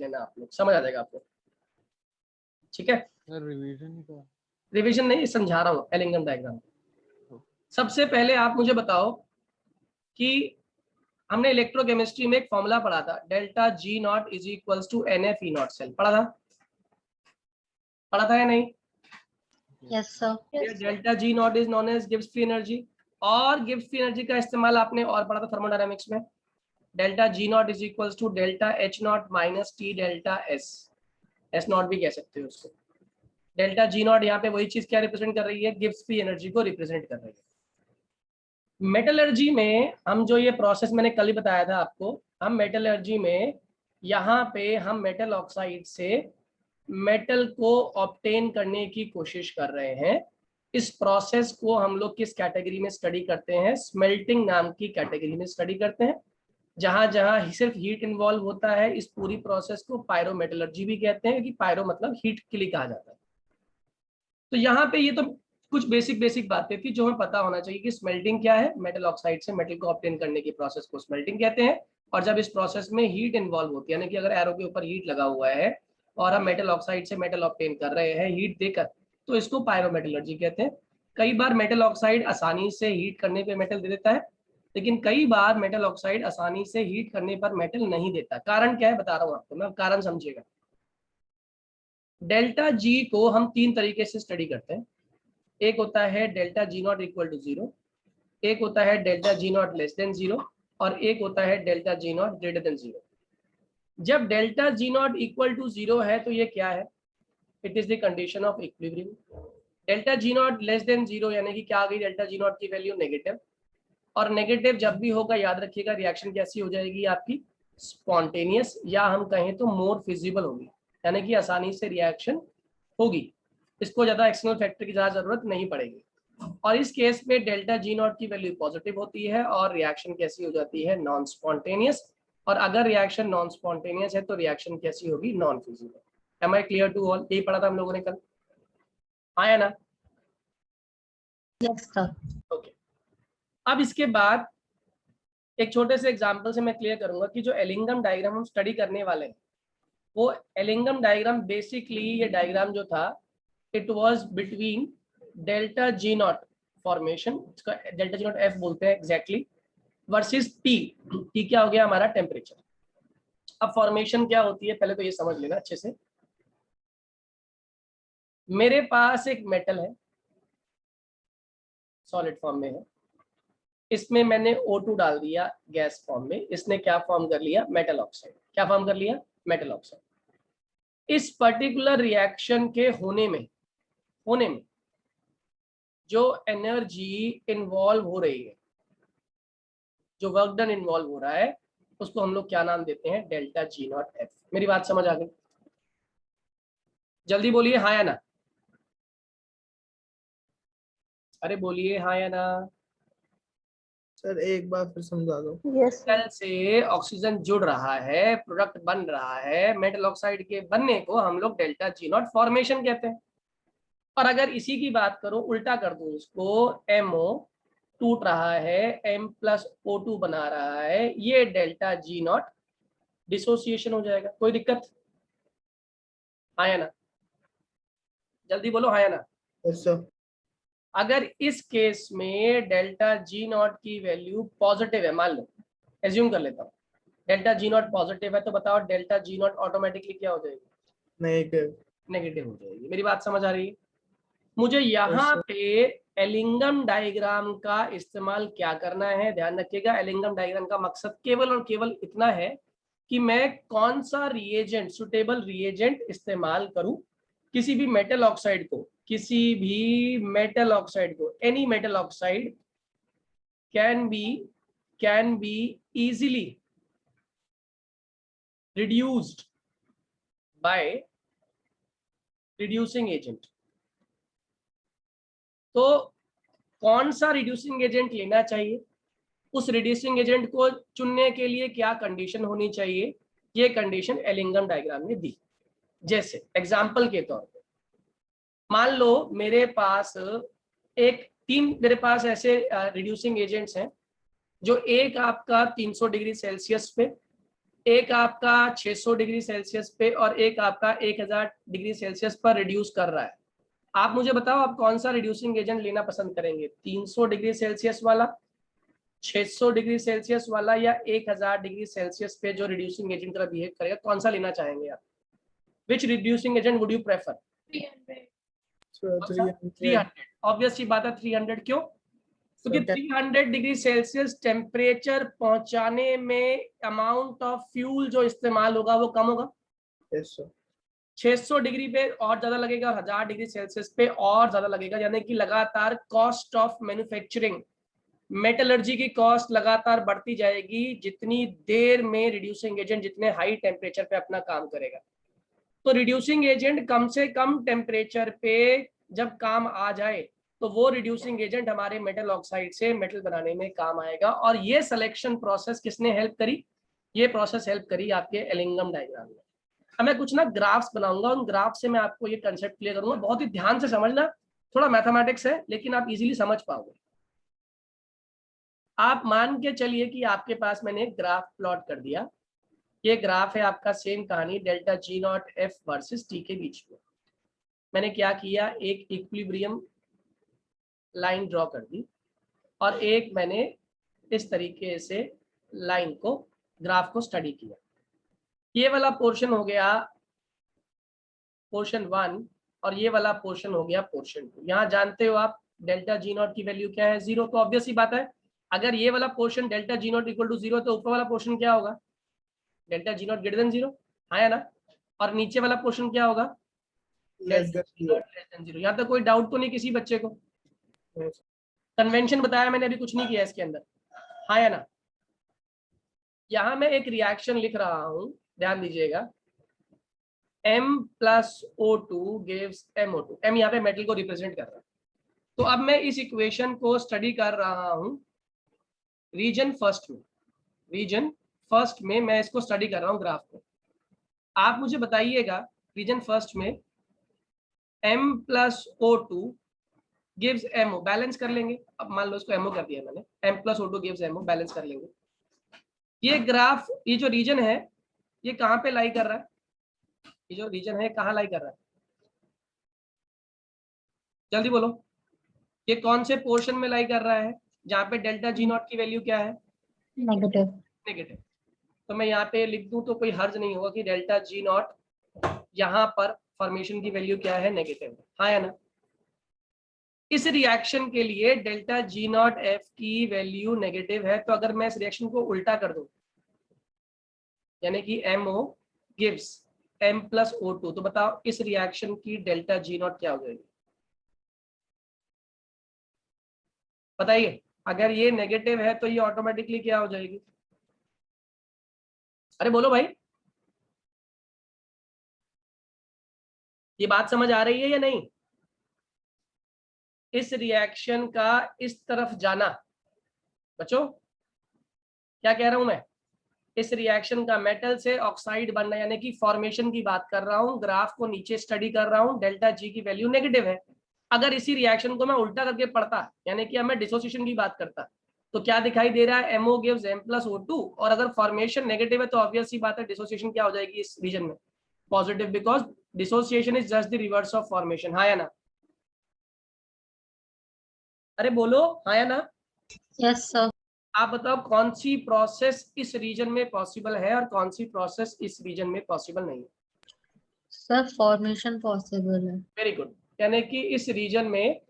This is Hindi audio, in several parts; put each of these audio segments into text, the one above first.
लेना आप लोग, समझ आ जाएगा आपको, ठीक है। रिवीजन नहीं, समझा रहा हूँ एलिंगम डायग्राम। सबसे पहले आप मुझे बताओ कि हमने इलेक्ट्रोकेमिस्ट्री में एक फॉर्मूला पढ़ा था, delta G not is equals to NF E not cell, पढ़ा था या नहीं? Yes sir. Delta G not is known as Gibbs free energy, और गिब्स फ्री एनर्जी का इस्तेमाल आपने और पढ़ा था थर्मोडायनामिक्स में, delta G not is equals to delta H not minus T delta S not भी कह सकते हो उसको। डेल्टा जी नॉट यहाँ पे वही चीज क्या रिप्रेजेंट कर रही है, गिब्स फ्री एनर्जी को रिप्रेजेंट कर रही है। मेटलर्जी में हम जो ये प्रोसेस मैंने कल ही बताया था आपको, हम मेटलर्जी में यहाँ पे हम मेटल ऑक्साइड से मेटल को ऑब्टेन करने की कोशिश कर रहे हैं। इस प्रोसेस को हम लोग किस कैटेगरी में स्टडी करते हैं, स्मेल्टिंग नाम की कैटेगरी में स्टडी करते हैं। जहां जहां सिर्फ हीट इन्वॉल्व होता है, इस पूरी प्रोसेस को पायरोमेटलर्जी भी कहते हैं, कि पायरो मतलब हीट के लिए कहा जाता है। तो यहाँ पे ये तो कुछ बेसिक बातें थी जो हमें पता होना चाहिए कि स्मेल्टिंग क्या है, मेटल ऑक्साइड से मेटल को ऑब्टेन करने की प्रोसेस को स्मेल्टिंग कहते हैं। और जब इस प्रोसेस में हीट इन्वॉल्व होती है, यानी कि अगर एरो के ऊपर हीट लगा हुआ है और हम मेटल ऑक्साइड से मेटल ऑब्टेन कर रहे हैं हीट देकर, तो इसको पायरोमेटलर्जी कहते हैं। कई बार मेटल ऑक्साइड आसानी से हीट करने पे मेटल दे देता है, लेकिन कई बार मेटल ऑक्साइड आसानी से हीट करने पर मेटल नहीं देता। कारण क्या है बता रहा हूँ आपको मैं, कारण समझिएगा। डेल्टा जी को हम तीन तरीके से स्टडी करते हैं। एक होता है delta G not equal to 0, एक होता है delta G not less than 0, और एक होता है delta G not greater than 0। जब delta G not equal to 0 है तो ये क्या है, it is the condition of equilibrium. Delta G not less than 0 यानी कि क्या आ गई, डेल्टा जी नॉट की वैल्यू नेगेटिव। और नेगेटिव जब भी होगा याद रखिएगा रिएक्शन कैसी हो जाएगी आपकी, स्पॉन्टेनियस, या हम कहें तो मोर फिजिबल होगी, यानी कि आसानी से रिएक्शन होगी। इसको ज्यादा एक्सटर्नल फैक्टर की ज्यादा जरूरत नहीं पड़ेगी। और इस केस में डेल्टा जी नॉट की वैल्यू पॉजिटिव होती है और रिएक्शन कैसी हो जाती है, नॉन स्पॉन्टेनियस। और अगर रिएक्शन नॉन स्पॉन्टेनियस है तो रिएक्शन कैसी होगी, non feasible. Am I clear to all? यही पढ़ा था हम लोगों ने कल, आया ना? Yes sir. ओके, अब इसके बाद एक छोटे से एग्जांपल से मैं क्लियर करूंगा कि जो एलिंगम डायग्राम हम स्टडी करने वाले हैं, वो एलिंगम डायग्राम बेसिकली ये डायग्राम जो था, it was between delta G not formation, इसका डेल्टा जी नॉट एफ बोलते हैं एग्जैक्टली, वर्सेस टी क्या हो गया हमारा, टेम्परेचर। अब फॉर्मेशन क्या होती है पहले तो ये समझ लेना अच्छे से। मेरे पास एक मेटल है, सॉलिड फॉर्म में है, इसमें मैंने O2 डाल दिया गैस फॉर्म में, इसने क्या फॉर्म कर लिया, मेटल ऑक्साइड। क्या फॉर्म कर लिया, मेटल ऑक्साइड। इस पर्टिकुलर रिएक्शन के होने में जो एनर्जी इन्वॉल्व हो रही है, जो वर्क डन इन्वॉल्व हो रहा है, उसको हम लोग क्या नाम देते हैं, डेल्टा जी नॉट एफ। मेरी बात समझ आ गई? जल्दी बोलिए हाँ या ना, अरे बोलिए हाँ या ना। सर एक बार फिर समझा दो। यस मेटल से ऑक्सीजन जुड़ रहा है, प्रोडक्ट बन रहा है, मेटल ऑक्साइड के बनने को हम लोग डेल्टा जी नॉट फॉर्मेशन कहते हैं। और अगर इसी की बात करो, उल्टा कर दूं इसको, MO टूट रहा है, M प्लस O2 बना रहा है, ये डेल्टा जी नॉट डिसोसिएशन हो जाएगा। कोई दिक्कत? हाँ या ना, जल्दी बोलो हाँ या ना। Yes sir. अगर इस केस में डेल्टा जी नॉट की वैल्यू पॉजिटिव है, मान लो, एज्यूम कर लेता हूँ डेल्टा जी नॉट पॉजिटिव है, तो बताओ डेल्टा जी नॉट ऑटोमेटिकली क्या हो जाएगी, नेगेटिव। नेगेटिव हो जाएगी। मेरी बात समझ आ रही है? मुझे यहाँ Yes, पे एलिंगम डायग्राम का इस्तेमाल क्या करना है, ध्यान रखिएगा। एलिंगम डायग्राम का मकसद केवल और केवल इतना है कि मैं कौन सा रिएजेंट, सुटेबल रिएजेंट इस्तेमाल करूं किसी भी मेटल ऑक्साइड को, any metal oxide can be easily reduced by reducing agent. तो कौन सा रिड्यूसिंग एजेंट लेना चाहिए, उस रिड्यूसिंग एजेंट को चुनने के लिए क्या कंडीशन होनी चाहिए, ये कंडीशन एलिंगम डायग्राम ने दी। जैसे एग्जांपल के तौर पे मान लो मेरे पास मेरे पास ऐसे रिड्यूसिंग एजेंट्स हैं, जो एक आपका 300 डिग्री सेल्सियस पे एक आपका 600 डिग्री सेल्सियस पे और एक आपका 1000 डिग्री सेल्सियस पर रिड्यूस कर रहा है। आप मुझे बताओ आप कौन सा रिड्यूसिंग एजेंट लेना पसंद करेंगे, 300 डिग्री सेल्सियस वाला, 600 डिग्री सेल्सियस वाला, या 1000 डिग्री सेल्सियस पे जो रिड्यूसिंग एजेंट का बिहेव करेगा, कौन सा लेना चाहेंगे आप? Which reducing agent would you prefer? 300। Obvious सी बात है 300। क्यों? क्योंकि 300 डिग्री सेल्सियस टेम्परेचर पहुंचाने में अमाउंट ऑफ फ्यूल जो इस्तेमाल होगा वो कम होगा। 600 डिग्री पे और ज्यादा लगेगा और 1000 डिग्री सेल्सियस पे और ज्यादा लगेगा, यानी कि लगातार कॉस्ट ऑफ मैन्युफैक्चरिंग, मेटलर्जी की कॉस्ट लगातार बढ़ती जाएगी जितनी देर में रिड्यूसिंग एजेंट जितने हाई टेम्परेचर पे अपना काम करेगा। तो रिड्यूसिंग एजेंट कम से कम टेम्परेचर पे जब काम आ जाए तो वो रिड्यूसिंग एजेंट हमारे मेटल ऑक्साइड से मेटल बनाने में काम आएगा। और ये सिलेक्शन प्रोसेस किसने हेल्प करी? ये प्रोसेस हेल्प करी आपके एलिंगम डायग्राम में। अब मैं कुछ ना ग्राफ्स बनाऊंगा, उन ग्राफ से मैं आपको ये कंसेप्ट क्लियर करूंगा। बहुत ही ध्यान से समझना, थोड़ा मैथमेटिक्स है लेकिन आप इजीली समझ पाओगे। आप मान के चलिए कि आपके पास मैंने एक ग्राफ प्लॉट कर दिया। ये ग्राफ है आपका, सेम कहानी, delta G not F versus T के बीच में। मैंने क्या किया, एक इक्विलिब्रियम लाइन ड्रॉ कर दी और एक मैंने इस तरीके से लाइन को, ग्राफ को स्टडी किया। ये वाला पोर्शन हो गया पोर्शन 1 और ये वाला पोर्शन हो गया पोर्शन 2। यहाँ जानते हो आप डेल्टा जी नॉट की वैल्यू क्या है, 0। तो ऑब्वियस ही बात है अगर ये वाला portion delta G not equal to 0 तो ऊपर वाला पोर्शन क्या होगा, delta G not greater than 0, हाँ या ना? और नीचे वाला पोर्शन क्या होगा, delta G not less than 0। यहाँ तक कोई डाउट तो नहीं किसी बच्चे को? कन्वेंशन बताया मैंने, अभी कुछ नहीं किया इसके अंदर, हाँ या ना? यहाँ मैं एक रिएक्शन लिख रहा हूं, ध्यान दीजिएगा, M plus O2 gives MO2। M यहाँ पे मेटल को रिप्रेजेंट कर रहा है। तो अब मैं इस इक्वेशन को स्टडी कर रहा हूं रीजन फर्स्ट में। रीजन फर्स्ट में मैं इसको स्टडी कर रहा हूं ग्राफ को। आप मुझे बताइएगा रीजन फर्स्ट में M plus O2 gives MO, balance कर लेंगे। अब मान लो इसको MO कर दिया मैंने, M plus O2 gives MO, balance कर लेंगे। ये ग्राफ, ये जो रीजन है ये कहाँ पे लाई कर रहा है? ये जो रीजन है कहाँ लाई कर रहा है, जल्दी बोलो। ये कौन से पोर्शन में लाई कर रहा है जहाँ पे डेल्टा जी नॉट की वैल्यू क्या है, नेगेटिव। नेगेटिव। तो मैं यहाँ पे लिख दूं तो कोई हर्ज नहीं होगा कि डेल्टा जी नॉट यहाँ पर फॉर्मेशन की वैल्यू क्या है, नेगेटिव, हाँ या ना? इस रिएक्शन के लिए डेल्टा जी नॉट एफ की वैल्यू नेगेटिव है। तो अगर मैं इस रिएक्शन को उल्टा कर दूं, यानी कि MO gives M plus O2, तो बताओ इस रिएक्शन की डेल्टा जी नॉट क्या हो जाएगी, बताइए। अगर ये नेगेटिव है तो ये ऑटोमेटिकली क्या हो जाएगी, अरे बोलो भाई, ये बात समझ आ रही है या नहीं? इस रिएक्शन का इस तरफ जाना, बच्चों क्या कह रहा हूं मैं, इस रिएक्शन का मेटल से ऑक्साइड बनना, यानी कि फॉर्मेशन की बात कर रहा हूं। ग्राफ को नीचे स्टडी कर रहा हूं, डेल्टा जी की वैल्यू नेगेटिव है। अगर इसी रिएक्शन को मैं उल्टा करके पढ़ता, यानी कि अब मैं डिसोसिएशन की बात करता, तो क्या दिखाई दे रहा है, MO gives M plus O2। और अगर फॉर्मेशन नेगेटिव है तो ऑब्वियस सी बात है डिसोसिएशन क्या हो जाएगी इस रीजन में, positive, because dissociation is just the reverse of formation, हाँ या ना? अरे बोलो हाँ या ना? Yes sir. आप बताओ कौन सी प्रोसेस इस रीजन में पॉसिबल है और कौन सी प्रोसेस इस रीजन में पॉसिबल नहीं है? सर फॉर्मेशन पॉसिबल है। वेरी गुड, यानी कि इस रीजन में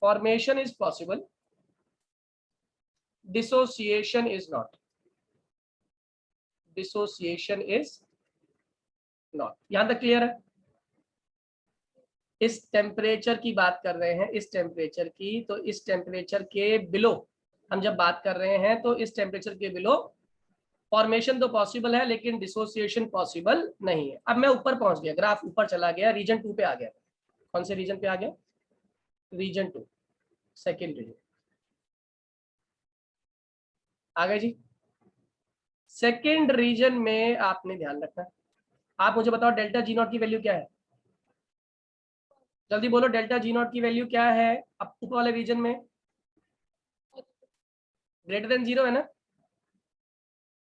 formation is possible, dissociation is not, dissociation is not. यहां तक क्लियर है? इस टेम्परेचर की बात कर रहे हैं, इस टेम्परेचर की, तो इस टेम्परेचर के बिलो हम जब बात कर रहे हैं तो इस टेम्परेचर के बिलो फॉर्मेशन तो पॉसिबल है लेकिन डिसोसिएशन पॉसिबल नहीं है। अब मैं ऊपर पहुंच गया, ग्राफ ऊपर चला गया, रीजन 2 पे आ गया। कौन से रीजन पे आ गया, रीजन 2, सेकेंड रीजन आ गए जी। सेकेंड रीजन में आपने ध्यान रखना, आप मुझे बताओ डेल्टा जी नॉट की वैल्यू क्या है, जल्दी बोलो, डेल्टा जी नॉट की वैल्यू क्या है अब ऊपर वाले रीजन में, ग्रेटर देन 0 है ना?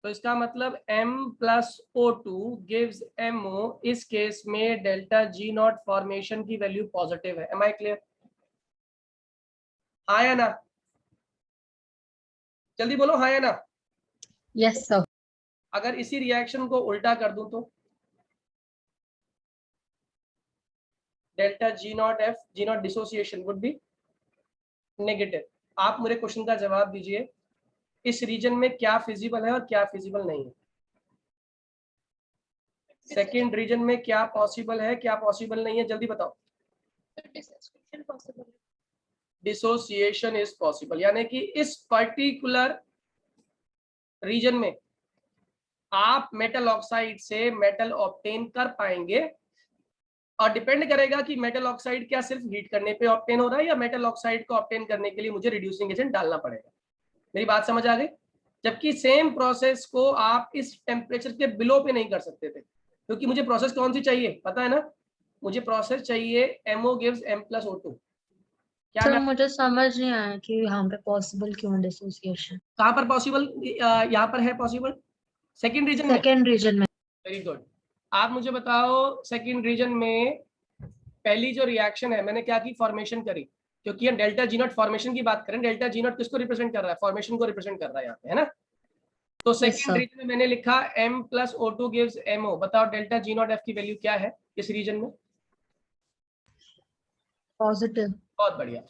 तो इसका मतलब M+O2 गिव्स MO। इस केस में डेल्टा G नॉट फॉर्मेशन की वैल्यू पॉजिटिव है। Am I clear? हाँ या ना? जल्दी बोलो हाँ या ना। Yes, sir. अगर इसी रिएक्शन को उल्टा कर दूं तो delta G not dissociation would be negative. आप मेरे क्वेश्चन का जवाब दीजिए, इस रीजन में क्या फिजिबल है और क्या फिजिबल नहीं है? सेकंड रीजन में क्या पॉसिबल है, क्या पॉसिबल नहीं है, जल्दी बताओ। डिसोसिएशन इज पॉसिबल, यानी कि इस पर्टिकुलर रीजन में आप मेटल ऑक्साइड से मेटल ऑब्टेन कर पाएंगे, और डिपेंड करेगा कि मेटल ऑक्साइड क्या सिर्फ हीट करने पे ऑब्टेन हो रहा है या मेटल ऑक्साइड को ऑब्टेन करने के लिए मुझे रिड्यूसिंग एजेंट डालना पड़ेगा। मेरी बात समझ आ गई? जबकि सेम प्रोसेस को आप इस टेम्परेचर के बिलो पे नहीं कर सकते थे, क्योंकि मुझे प्रोसेस कौन सी चाहिए पता है ना? मुझे प्रोसेस चाहिए MO गिव्स M+O2। क्या सर मैं मुझे समझ नहीं आया कि यहाँ पे पॉसिबल क्यों डिसोसिएशन। कहाँ पर पॉसिबल? यहाँ पर है पॉसिबल सेकंड रीजन में। सेकेंड रीजन में। Very good. आप मुझे बताओ सेकंड रीजन में पहली जो रिएक्शन है मैंने क्या की? फॉर्मेशन करी, क्योंकि हम डेल्टा G नॉट फॉर्मेशन की बात करें। डेल्टा G नॉट किसको रिप्रेजेंट कर रहा है? फॉर्मेशन को रिप्रेजेंट कर रहा है यहाँ पे, है ना? तो Yes, सेकंड sir. रीजन में मैंने लिखा M+O2 गिव्स MO। बताओ डेल्टा G नॉट F की वैल्यू क्या है इस रीजन में? पॉजिटिव। बहुत बढ़िया।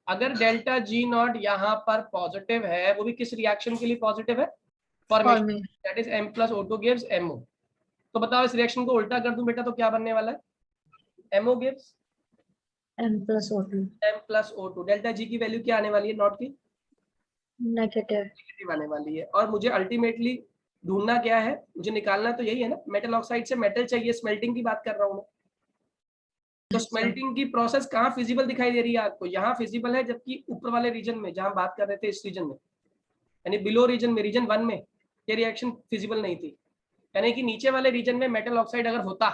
अगर डेल्टा G नॉट यहाँ पर पॉजिटिव है, वो भी किस रिएक्शन के लिए पॉजिटिव है? Formation, formation. That is M+O2 gives MO। तो बताओ इस रिएक्शन को उल्टा कर दूं बेटा तो क्या बनने वाला है? MO gives M+O2 M+O2। Delta G की वैल्यू क्या आने वाली है नॉट की? नेगेटिव। नेगेटिव आने वाली है। और मुझे अल्टीमेटली ढूंढना क्या है? मुझे निकालना तो यही है ना, मेटल ऑक्साइड से मेटल चाहिए। स्मेल्टिंग की बात कर रहा हूँ मैं। तो स्मेल्टिंग की प्रोसेस कहाँ फिजिबल दिखाई दे रही है आपको? यहाँ फिजिबल है, जबकि ऊपर वाले रीजन में जहां बात कर रहे थे, इस रीजन में यानी बिलो रीजन में, रीजन 1 में ये रिएक्शन फिजिबल नहीं थी। यानी कि नीचे वाले रीजन में मेटल ऑक्साइड अगर होता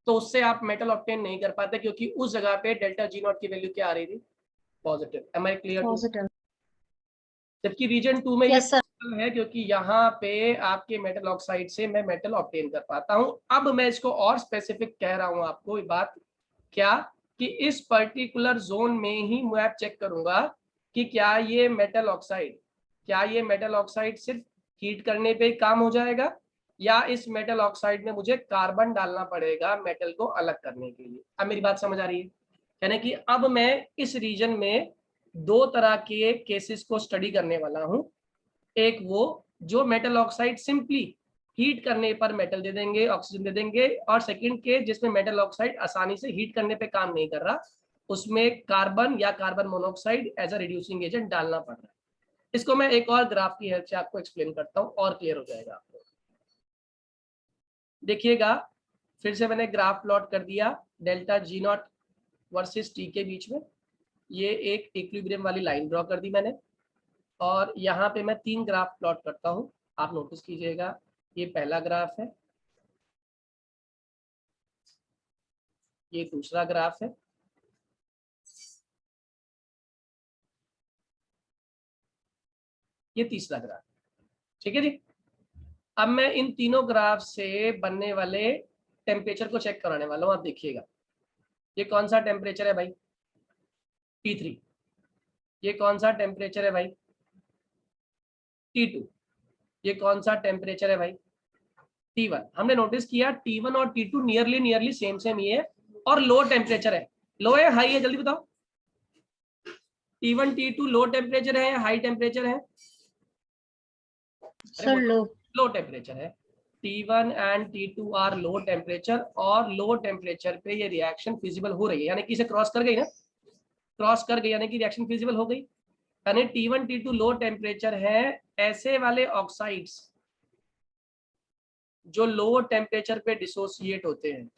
तो उससे आप मेटल ऑब्टेन नहीं कर पाते, क्योंकि उस जगह पे डेल्टा G नॉट की वैल्यू क्या आ रही थी? Positive. Am I clear to? Positive. जबकि रीजन 2 में ये यस सर। possible है, क्योंकि यहाँ पे आपके मेटल ऑक्साइड से मैं मेटल ऑब्टेन कर पाता हूँ। अब मैं इसको और स्पेसिफिक कह रहा हूँ आपको ये बात, क्या कि इस पर्टिकुलर जोन में ही मैं चेक करूंगा कि क्या ये मेटल ऑक्साइड सिर्फ हीट करने पे काम हो जाएगा, या इस मेटल ऑक्साइड में मुझे कार्बन डालना पड़ेगा मेटल को अलग करने के लिए। अब मेरी बात समझ आ रही है? यानी कि अब मैं इस रीजन में दो तरह के केसेस को स्टडी करने वाला हूं। एक वो जो मेटल ऑक्साइड सिंपली हीट करने पर मेटल दे देंगे, ऑक्सीजन दे देंगे, और सेकंड केस जिसमें मेटल ऑक्साइड आसानी से हीट करने पे काम नहीं कर रहा, उसमें कार्बन या carbon monoxide as a reducing agent डालना पड़ रहा है। इसको मैं एक और ग्राफ की हेल्प से आपको एक्सप्लेन करता हूं और क्लियर हो जाएगा आपको। देखिएगा, फिर से मैंने ग्राफ प्लॉट कर दिया delta G not versus T के बीच में। ये एक इक्विलिब्रियम वाली लाइन ड्रॉ कर दी मैंने, और यहाँ पे मैं 3 ग्राफ प्लॉट करता हूँ। आप नोटिस कीजिएगा, ये पहला ग्राफ है, ये दूसरा ग्राफ है, ये तीसरा ग्राफ। ठीक है जी। अब मैं इन तीनों ग्राफ से बनने वाले टेम्परेचर को चेक कराने वाला हूँ। आप देखिएगा, ये कौन सा टेम्परेचर है भाई? T3। ये कौन सा टेम्परेचर है भाई? T2। ये कौन सा टेम्परेचर है भाई? T1। हमने नोटिस किया T1 और T2 नियरली सेम ही है, और लो टेम्परेचर है। लो है हाई है? जल्दी बताओ। T1 T2 लो टेम्परेचर है या हाई टेम्परेचर है? अरे सर बोलो। लो। लो टेम्परेचर है। T1 and T2 are low temperature, और लो टेम्परेचर पे ये रिएक्शन फिजिबल हो रही है, यानी कि इसे क्रॉस कर गई ना, क्रॉस कर गई यानी कि रिएक्शन फिजिबल हो गई। यानी T1 T2 लो टेम्परेचर है। ऐसे वाले ऑक्साइड्स जो लो टेम्परेचर पे डिसोसिएट होते हैं,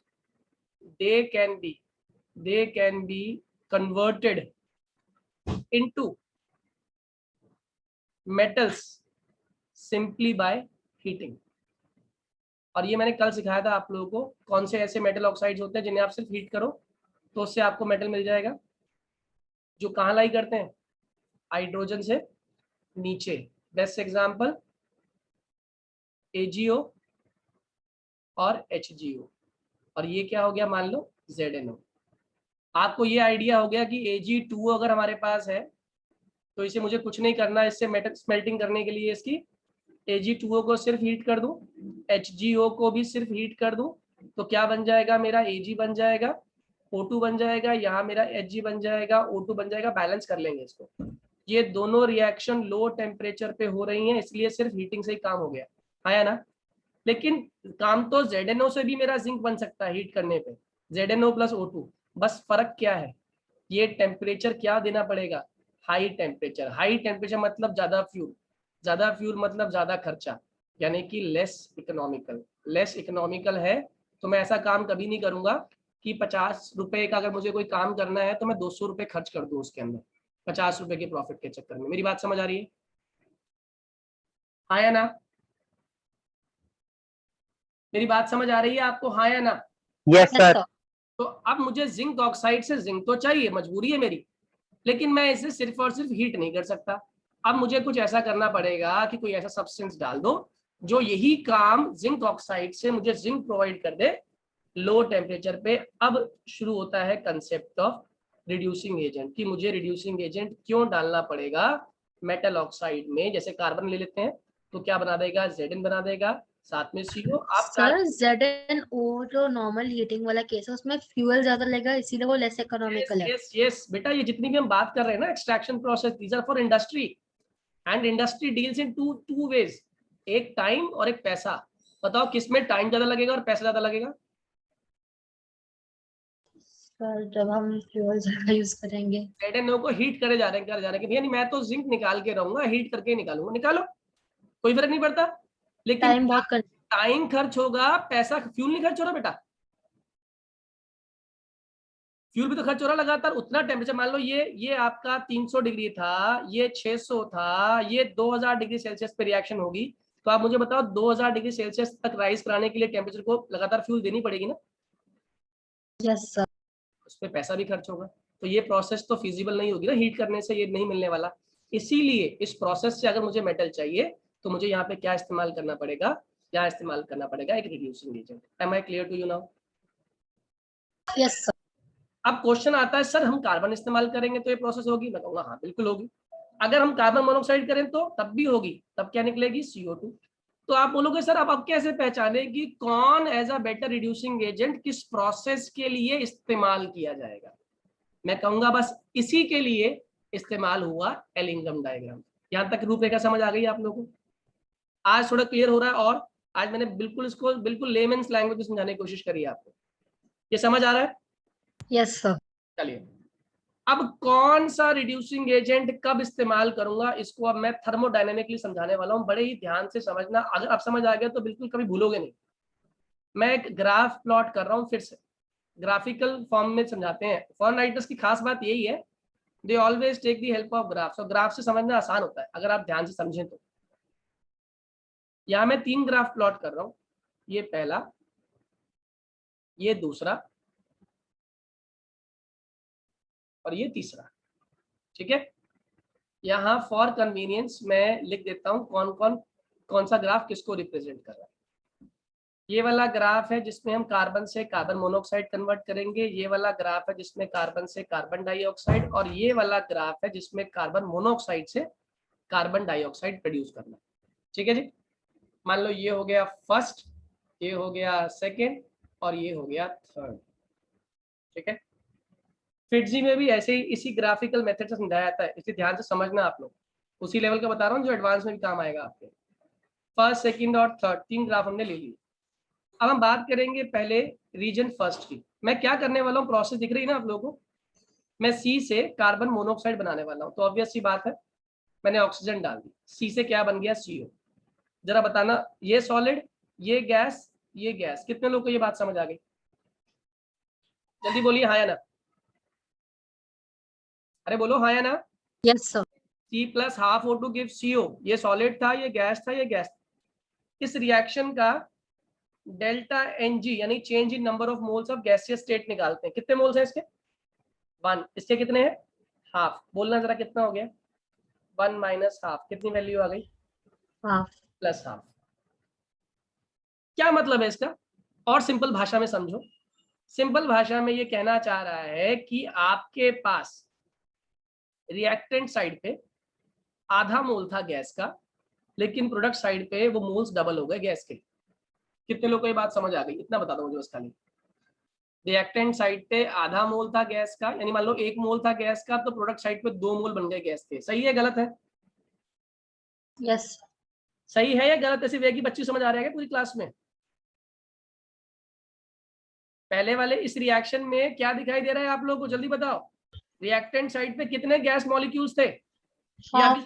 they can be converted into metals simply by heating। और ये मैंने कल सिखाया था आप लोगों को, कौन से ऐसे मेटल ऑक्साइड्स होते हैं जिन्हें आप सिर्फ हीट करो तो उससे आपको मेटल मिल जाएगा, जो कहाँ लाई करते हैं? हाइड्रोजन से नीचे। बेस्ट एग्जांपल AgO और HgO, और ये क्या हो गया मान लो ZnO। आपको ये आइडिया हो गया कि Ag2O अगर हमारे पास है तो इसे मुझे कुछ नहीं करना, इससे मेटल स्मेल्टिंग करने के लिए इसकी Ag2O को सिर्फ हीट कर दूं, HgO को भी सिर्फ हीट कर दूं, तो क्या बन जाएगा मेरा Ag बन जाएगा, O2 बन जाएगा, यहाँ मेरा Hg बन जाएगा, O2 बन जाएगा, बैलेंस कर लेंगे इसको। ये दोनों रिएक्शन लो टेम्परेचर पे हो रही हैं, इसलिए सिर्फ हीटिंग से ही काम हो गया, आया ना। लेकिन काम तो ZnO से भी मेरा जिंक बन सकता है हीट करने पे, ZnO प्लस O2। बस फर्क क्या है, ये टेम्परेचर क्या देना पड़ेगा, हाई टेम्परेचर। हाई टेम्परेचर मतलब ज्यादा फ्यूल, ज्यादा फ्यूल मतलब ज्यादा खर्चा, यानी कि लेस इकोनॉमिकल। लेस इकोनॉमिकल है तो मैं ऐसा काम कभी नहीं करूंगा कि 50 रुपए का अगर मुझे कोई काम करना है तो मैं 200 रुपए खर्च कर दूं उसके अंदर 50 रुपए के प्रॉफिट के चक्कर में। मेरी बात समझ आ रही है, हाँ या ना? मेरी बात समझ आ रही है आपको, हाँ या ना? Yes Yes, sir. sir. तो अब मुझे जिंक ऑक्साइड से जिंक तो चाहिए, मजबूरी है मेरी, लेकिन मैं इसे सिर्फ और सिर्फ हीट नहीं कर सकता। अब मुझे कुछ ऐसा करना पड़ेगा कि कोई ऐसा सब्सटेंस डाल दो जो यही काम जिंक ऑक्साइड से मुझे जिंक प्रोवाइड कर दे लो टेम्परेचर पे। अब शुरू होता है कंसेप्ट ऑफ रिड्यूसिंग एजेंट, कि मुझे रिड्यूसिंग एजेंट क्यों डालना पड़ेगा मेटल ऑक्साइड में। जैसे कार्बन ले लेते हैं तो क्या बना देगा, Zn बना देगा, साथ में CO। आप सर ZnO जो नॉर्मल हीटिंग वाला केस है उसमें फ्यूल ज्यादा लेगा, इसीलिए वो लेस इकोनॉमिकल है। यस यस बेटा, ये जितनी भी हम बात कर रहे हैं ना extraction process, these are for industry, and industry deals in two ways, एक टाइम और एक पैसा। बताओ किसमें टाइम ज्यादा लगेगा और पैसा ज्यादा लगेगा? सर जब हम फ्यूल ज्यादा यूज करेंगे। ZnO को हीट करे जा रहे हैं कि भैया नहीं मैं तो जिंक निकाल के रहूंगा, हीट करके निकालूंगा, निकालो, कोई फर्क नहीं पड़ता। लेकिन टाइम बहुत कर टाइम खर्च होगा, पैसा, फ्यूल नहीं खर्च हो रहा बेटा, फ्यूल भी तो खर्च हो रहा लगातार। उतना टेम्परेचर मान लो ये आपका 300 डिग्री था, ये 600 था, ये 2000 डिग्री सेल्सियस पे रिएक्शन होगी, तो आप मुझे बताओ 2000 डिग्री सेल्सियस तक राइज कराने के लिए टेम्परेचर को लगातार फ्यूल देनी पड़ेगी ना, यस सर। उस पर पैसा भी खर्च होगा। तो ये प्रोसेस तो फिजिबल नहीं होगी ना, हीट करने से ये नहीं मिलने वाला। इसीलिए इस प्रोसेस से अगर मुझे मेटल चाहिए तो मुझे यहाँ पे क्या इस्तेमाल करना पड़ेगा, क्या इस्तेमाल करना पड़ेगा, एक reducing agent. Am I clear to you now? Yes sir. अब क्वेश्चन आता है सर हम कार्बन इस्तेमाल करेंगे तो ये प्रोसेस होगी? मैं कहूँगा हाँ बिल्कुल होगी। अगर हम कार्बन मोनोऑक्साइड करें तो तब भी होगी, तब क्या निकलेगी, CO2। तो आप बोलोगे सर अब कैसे पहचाने कि कौन as a better reducing agent किस प्रोसेस के लिए इस्तेमाल किया जाएगा? मैं कहूंगा बस इसी के लिए इस्तेमाल हुआ एलिंगम डायग्राम। यहां तक रूपरेखा समझ आ गई आप लोगों को? आज थोड़ा क्लियर हो रहा है, और आज मैंने बिल्कुल इसको बिल्कुल लेमेंस लैंग्वेज में समझाने की कोशिश करी है आपको। ये समझ आ रहा है? Yes sir. चलिए, अब कौन सा रिड्यूसिंग एजेंट कब इस्तेमाल करूंगा, इसको अब मैं थर्मोडायनेमिकली समझाने वाला हूं। बड़े ही ध्यान से समझना, अगर आप समझ आ गया तो बिल्कुल कभी भूलोगे नहीं। मैं एक ग्राफ प्लॉट कर रहा हूं, फिर से ग्राफिकल फॉर्म में समझाते हैं। फॉरेन राइटर्स की खास बात यही है, they always take the help of graph. और ग्राफ से समझना आसान होता है अगर आप ध्यान से समझें तो। यहां मैं 3 ग्राफ प्लॉट कर रहा हूं, ये पहला, ये दूसरा और ये तीसरा, ठीक है। यहाँ फॉर कन्वीनियंस मैं लिख देता हूँ कौन सा ग्राफ किसको रिप्रेजेंट कर रहा है। ये वाला ग्राफ है जिसमें हम कार्बन से कार्बन मोनोऑक्साइड कन्वर्ट करेंगे, ये वाला ग्राफ है जिसमें कार्बन से कार्बन डाइऑक्साइड, और ये वाला ग्राफ है जिसमें कार्बन मोनोऑक्साइड से कार्बन डाइऑक्साइड प्रोड्यूस करना है, ठीक है जी। मान लो ये हो गया फर्स्ट, ये हो गया सेकेंड और ये हो गया थर्ड, ठीक है। फिटजी में भी ऐसे ही इसी ग्राफिकल मेथड से समझाया जाता है, इसलिए ध्यान से समझना आप लोग। उसी लेवल का बता रहा हूँ जो एडवांस में भी काम आएगा आपके। फर्स्ट, सेकंड और थर्ड 3 ग्राफ हमने ले लिए। अब हम बात करेंगे पहले रीजन फर्स्ट की। मैं क्या करने वाला हूँ, प्रोसेस दिख रही है ना आप लोगों को? मैं C से कार्बन मोनोऑक्साइड बनाने वाला हूँ, तो ऑब्वियस सी बात है मैंने ऑक्सीजन डाल दी, C से क्या बन गया, CO। जरा बताना, ये सॉलिड, ये गैस, ये गैस, कितने लोग को ये बात समझ आ गई? जल्दी बोलिए हाँ या ना, अरे बोलो हाँ या ना। Yes sir. C plus half O2 give CO, ये सॉलिड था, ये गैस था, ये गैस। इस रिएक्शन का डेल्टा Ng यानी change in number of moles of gaseous state निकालते हैं। कितने मोल्स हैं इसके? 1। इसके कितने हैं? हाफ। बोलना जरा कितना हो गया, 1 माइनस हाफ, कितनी वैल्यू आ गई? हाफ। Plus half. क्या मतलब है इसका, और सिंपल भाषा में समझो। सिंपल भाषा में ये कहना चाह रहा है कि आपके पास रिएक्टेंट साइड पे आधा मोल था गैस का, लेकिन प्रोडक्ट साइड पे वो मोल्स डबल हो गए गैस के। कितने लोगों को ये बात समझ आ गई, इतना बता दो मुझे बस खाली। रिएक्टेंट साइड पे आधा मोल था गैस का, यानी मान लो 1 मोल था गैस का, तो प्रोडक्ट साइड पे 2 मोल बन गए गैस के। सही है गलत है? यस सही है या गलत? ऐसी वे की बच्ची समझ आ रहा है क्या पूरी क्लास में? पहले वाले इस रिएक्शन में क्या दिखाई दे रहा है आप लोगों को, जल्दी बताओ। रिएक्टेंट साइड पे कितने गैस मॉलिक्यूल्स थे? ये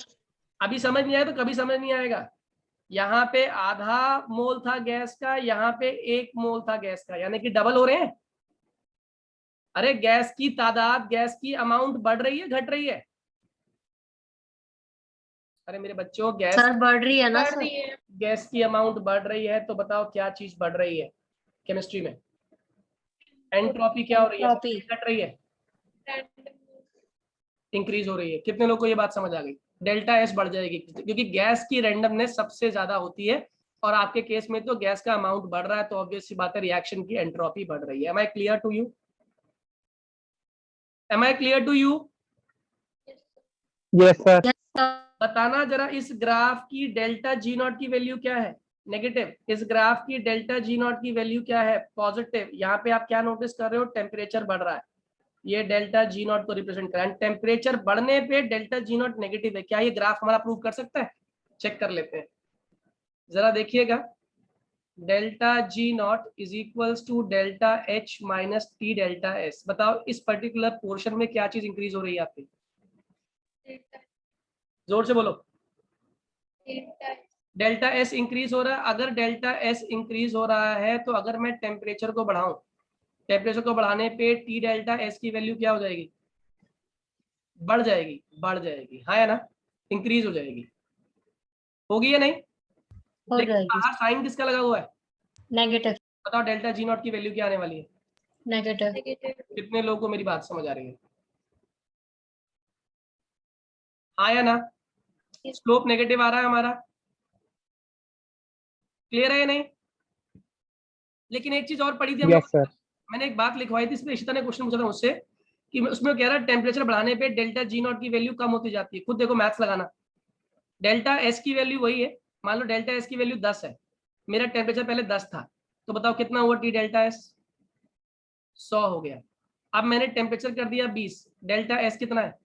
अभी समझ नहीं आया तो कभी समझ नहीं आएगा। यहाँ पे आधा मोल था गैस का, यहाँ पे 1 मोल था गैस का, यानी कि डबल हो रहे हैं। अरे गैस की तादाद, गैस की अमाउंट बढ़ रही है घट रही है? अरे मेरे बच्चों, गैस सर बढ़ रही है ना बढ़ सर? रही है, गैस की अमाउंट बढ़ रही है, तो बताओ क्या चीज बढ़ रही है केमिस्ट्री में? एंट्रोपी क्या हो रही है? एंट्रोपी घट रही है, इंक्रीज हो रही है। कितने लोगों को ये बात समझ आ गई? डेल्टा एस बढ़ जाएगी क्योंकि गैस की रैंडमनेस सबसे ज्यादा होती है, और आपके केस में तो गैस का अमाउंट बढ़ रहा है, तो ऑब्वियस सी बात है रिएक्शन की एंट्रोपी बढ़ रही है। Am I clear to you? Am I clear to you? Yes sir. बताना जरा, इस ग्राफ की डेल्टा जी नॉट की वैल्यू क्या है? नेगेटिव। इस ग्राफ की डेल्टा जी नॉट की वैल्यू क्या है? पॉजिटिव। यहाँ पे आप क्या नोटिस कर रहे हो? टेम्परेचर बढ़ रहा है, ये डेल्टा जी नॉट को रिप्रेजेंट कर रहा है। टेम्परेचर बढ़ने पे डेल्टा जी नॉट नेगेटिव है। क्या ये ग्राफ हमारा प्रूव कर सकता है? चेक कर लेते हैं, जरा देखिएगा। Delta G not is equals to delta H minus T delta S. बताओ इस पर्टिकुलर पोर्शन में क्या चीज इंक्रीज हो रही है आपकी? जोर से बोलो। डेल्टा एस इंक्रीज हो रहा है। अगर डेल्टा एस इंक्रीज हो रहा है तो अगर मैं टेम्परेचर को बढ़ाऊं, टेम्परेचर को बढ़ाने पे टी डेल्टा एस की वैल्यू क्या हो जाएगी? बढ़ जाएगी, बढ़ जाएगी, हाँ या ना? इंक्रीज हो जाएगी, होगी या नहीं? हो लेकिन जाएगी। बाहर साइन किसका लगा हुआ है? नेगेटिव बताओ डेल्टा जी नॉट की वैल्यू क्या आने वाली है? नेगेटिव कितने लोगों को मेरी बात समझ आ रही है? हाँ या ना? स्लोप नेगेटिव आ रहा है हमारा, क्लियर है या नहीं? लेकिन एक चीज और पढ़ी थी हम लोग, यस सर। मैंने एक बात लिखवाई थी, इस पे इशिता ने क्वेश्चन पूछा था मुझसे कि उसमें कह रहा है टेम्परेचर बढ़ाने पे डेल्टा जी नॉट की वैल्यू कम होती जाती है। खुद देखो मैथ्स लगाना। डेल्टा एस की वैल्यू वही है, मान लो डेल्टा एस की वैल्यू 10 है, मेरा टेम्परेचर पहले 10 था, तो बताओ कितना हुआ टी डेल्टा एस? 100 हो गया। अब मैंने टेम्परेचर कर दिया 20, डेल्टा एस कितना है?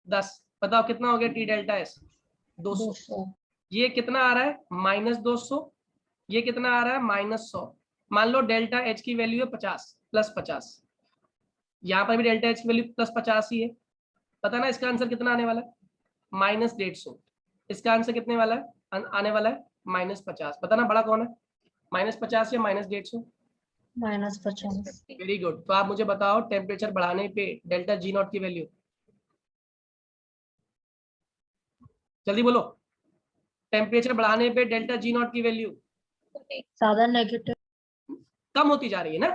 10। बताओ कितना हो गया टी डेल्टा एस? 200। 200 ये कितना आ रहा है? -200। ये कितना आ रहा है? -100। मान लो डेल्टा एच की वैल्यू है 50 प्लस 50, यहाँ पर भी डेल्टा एच की वैल्यू प्लस 50 ही है। पता ना इसका आंसर कितना आने वाला है? -150। इसका आंसर कितने वाला है? आने वाला है -50। पता ना बड़ा कौन है, -50 या -150? -50 वेरी गुड। तो आप मुझे बताओ टेम्परेचर बढ़ाने पे डेल्टा जी नॉट की वैल्यू, जल्दी बोलो। टेम्परेचर बढ़ाने पे डेल्टा जी नॉट की वैल्यू ज्यादा नेगेटिव कम होती जा रही है ना,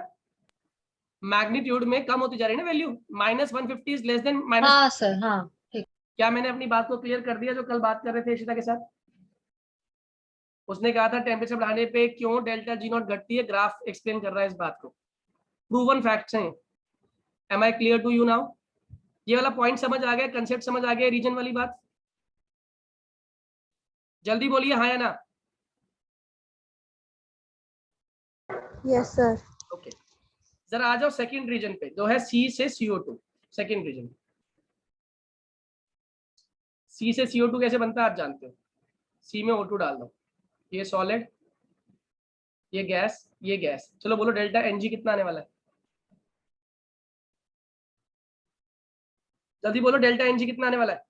मैग्नीट्यूड में कम होती जा रही है ना value. -150 is less than minus. हाँ सर हाँ ठीक। क्या मैंने अपनी बात को क्लियर कर दिया जो कल बात कर रहे थे इशिता के साथ? उसने कहा था टेम्परेचर बढ़ाने पे क्यों डेल्टा जी नॉट घटती है, ग्राफ एक्सप्लेन कर रहा है इस बात को, प्रूवन फैक्ट्स हैं। Am I clear to you now? ये वाला पॉइंट समझ आ गया, कंसेप्ट समझ आ गया, रीजन वाली बात? जल्दी बोलिए हाँ या ना? Yes sir. ओके, जरा आ जाओ सेकंड रीजन पे जो है सी से CO2। सेकंड रीजन, सी से CO2 कैसे बनता है आप जानते हो? सी में O2 डाल दो, ये सॉलिड, ये गैस, ये गैस। चलो बोलो डेल्टा Ng कितना आने वाला है? जल्दी बोलो डेल्टा Ng कितना आने वाला है?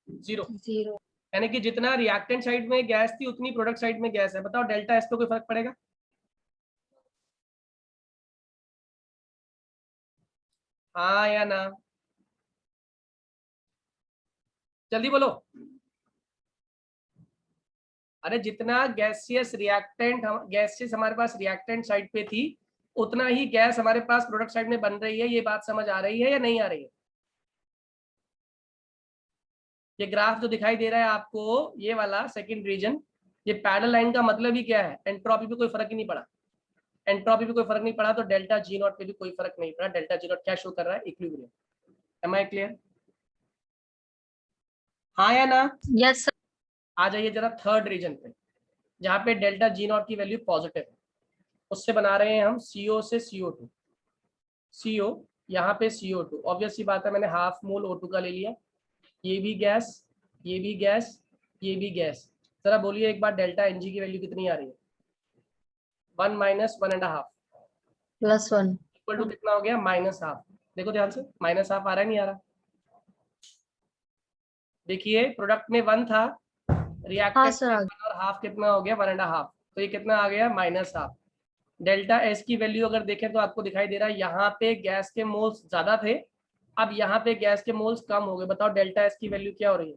0। 0 यानी कि जितना रिएक्टेंट साइड में गैस थी उतनी प्रोडक्ट साइड में गैस है। बताओ डेल्टा एस पे कोई फर्क पड़ेगा? हाँ या ना? जल्दी बोलो। अरे जितना गैसियस रिएक्टेंट, गैसियस हमारे पास रिएक्टेंट साइड पे थी, उतना ही गैस हमारे पास प्रोडक्ट साइड में बन रही है। ये बात समझ आ रही है या नहीं आ रही है? ये ग्राफ जो दिखाई दे रहा है आपको, ये वाला सेकंड रीजन, ये पैरेलल लाइन का मतलब ही क्या है, एंट्रोपी पे कोई फर्क ही नहीं पड़ा, एंट्रोपी पे कोई फर्क नहीं पड़ा, तो डेल्टा जी नॉट पे भी कोई फर्क नहीं पड़ा। डेल्टा जी नॉट क्या शो कर रहा है, इक्विलिब्रियम। M I clear? हाँ या ना? Yes sir. आ जाइए जरा थर्ड रीजन पे, जहाँ पे डेल्टा जी नॉट की वैल्यू पॉजिटिव है, उससे बना रहे हैं हम CO से CO2। CO यहाँ पे CO2, ऑब्वियस सी बात है, मैंने हाफ मोल O2 का ले लिया, ये भी गैस, ये भी गैस, ये भी गैस। जरा बोलिए एक बार, डेल्टा Ng की वैल्यू कितनी आ रही है? 1 माइनस 1.5 +1। इक्वल टू कितना हो गया, -हाफ। देखो ध्यान से, -हाफ आ रहा है नहीं आ रहा? देखिए प्रोडक्ट में 1 था, हाँ रिएक्टेंट सर में आ 1 और हाफ कितना हो गया, 1.5, तो ये कितना आ गया, -हाफ। डेल्टा एस की वैल्यू अगर देखें तो आपको दिखाई दे रहा है यहाँ पे गैस के मोल्स ज्यादा थे, अब यहाँ पे गैस के मोल्स कम हो गए। बताओ डेल्टा एस की वैल्यू क्या हो रही है,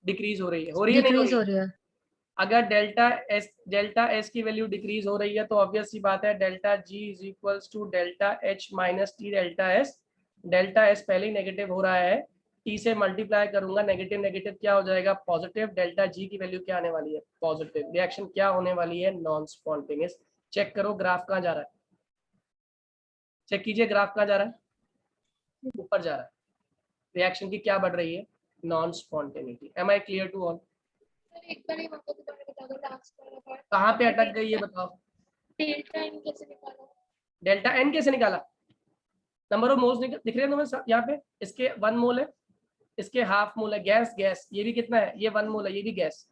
डिक्रीज हो रही है, हो रही है नहीं हो डिक्रीज रही हो है? रही है। अगर डेल्टा एस की वैल्यू डिक्रीज हो रही है तो ऑब्वियस सी बात है delta G is equals to delta H minus T delta S. Delta S पहले ही नेगेटिव हो रहा है, टी से मल्टीप्लाई करूंगा, नेगेटिव नेगेटिव क्या हो जाएगा, पॉजिटिव। डेल्टा जी की वैल्यू क्या आने वाली है, पॉजिटिव। रिएक्शन क्या होने वाली है, नॉन स्पॉन्टेनियस। चेक करो ग्राफ कहाँ जा रहा है, चेक कीजिए ग्राफ कहाँ जा रहा है, ऊपर जा रहा है। रिएक्शन की क्या बढ़ रही है, non spontaneity. Am I clear to all? एक बार ही वापस दोबारा बता दो लास्ट वाला पार्ट। कहाँ पे अटक गई ये बताओ? डेल्टा एन कैसे निकाला? डेल्टा एन कैसे निकाला, नंबर ऑफ मोल्स दिख रहे हैं तुम्हें यहाँ पे, इसके 1 मोल है, इसके हाफ मोल है, गैस गैस, ये भी कितना है, ये 1 मोल है, ये भी गैस,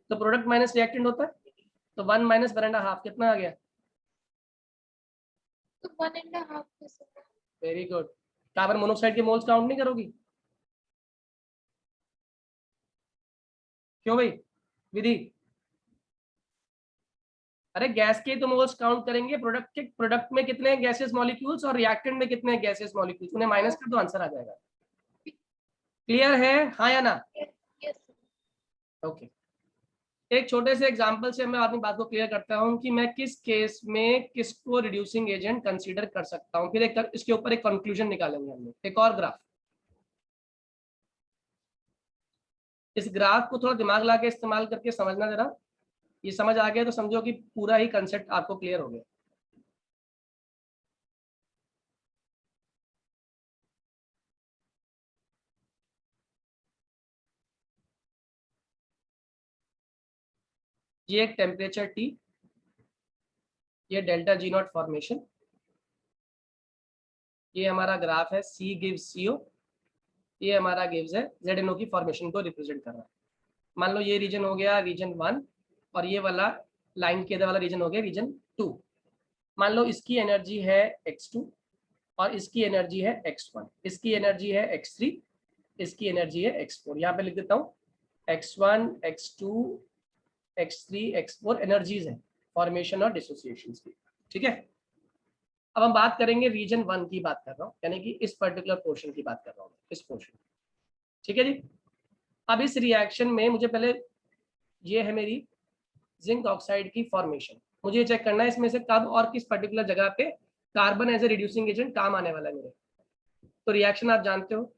तो प्रोडक्ट माइनस रिएक्टेंट होता है, तो 1 माइनस 1.5 कितना आ गया, तो 1.5 कैसे? Very good. कार्बन मोनोऑक्साइड के मोल्स काउंट नहीं करोगी? क्यों भाई विधि? अरे गैस के तो मोल्स काउंट करेंगे, प्रोडक्ट में कितने गैसेस मॉलिक्यूल्स और रिएक्टेंट में कितने गैसेस मॉलिक्यूल्स, उन्हें माइनस कर दो, आंसर आ जाएगा। क्लियर है, हाँ या ना? यस। ओके एक छोटे से एग्जांपल से मैं अपनी बात को क्लियर करता हूं कि मैं किस केस में किसको रिड्यूसिंग एजेंट कंसीडर कर सकता हूं, फिर इसके ऊपर एक कंक्लूजन निकालेंगे हम लोग। एक और ग्राफ, इस ग्राफ को थोड़ा दिमाग लगा के इस्तेमाल करके समझना जरा, ये समझ आ गया तो समझो कि पूरा ही कंसेप्ट आपको क्लियर हो गया। ये एक टेम्परेचर T, ये डेल्टा जी नॉट फॉर्मेशन, ये हमारा ग्राफ है C गिव्स CO, ये हमारा गिव्स है ZNO की फॉर्मेशन को रिप्रेजेंट कर रहा है। मान लो ये रीजन हो गया रीजन 1 और ये वाला लाइन के इधर वाला रीजन हो गया रीजन 2। मान लो इसकी एनर्जी है x2 और इसकी एनर्जी है x1, इसकी एनर्जी है x3, इसकी एनर्जी है x4। यहाँ पे लिख देता हूँ x1 x2 x3 x4 energies है फॉर्मेशन और डिसोसिएशन की, ठीक है। अब हम बात करेंगे रीजन 1 की बात कर रहा हूँ, यानी कि इस पर्टिकुलर पोर्शन की बात कर रहा हूँ, इस पोर्शन, ठीक है जी। अब इस रिएक्शन में मुझे पहले, ये है मेरी जिंक ऑक्साइड की फॉर्मेशन, मुझे चेक करना है इसमें से कब और किस पर्टिकुलर जगह पे carbon as a reducing agent काम आने वाला है मेरे। तो रिएक्शन आप जानते हो,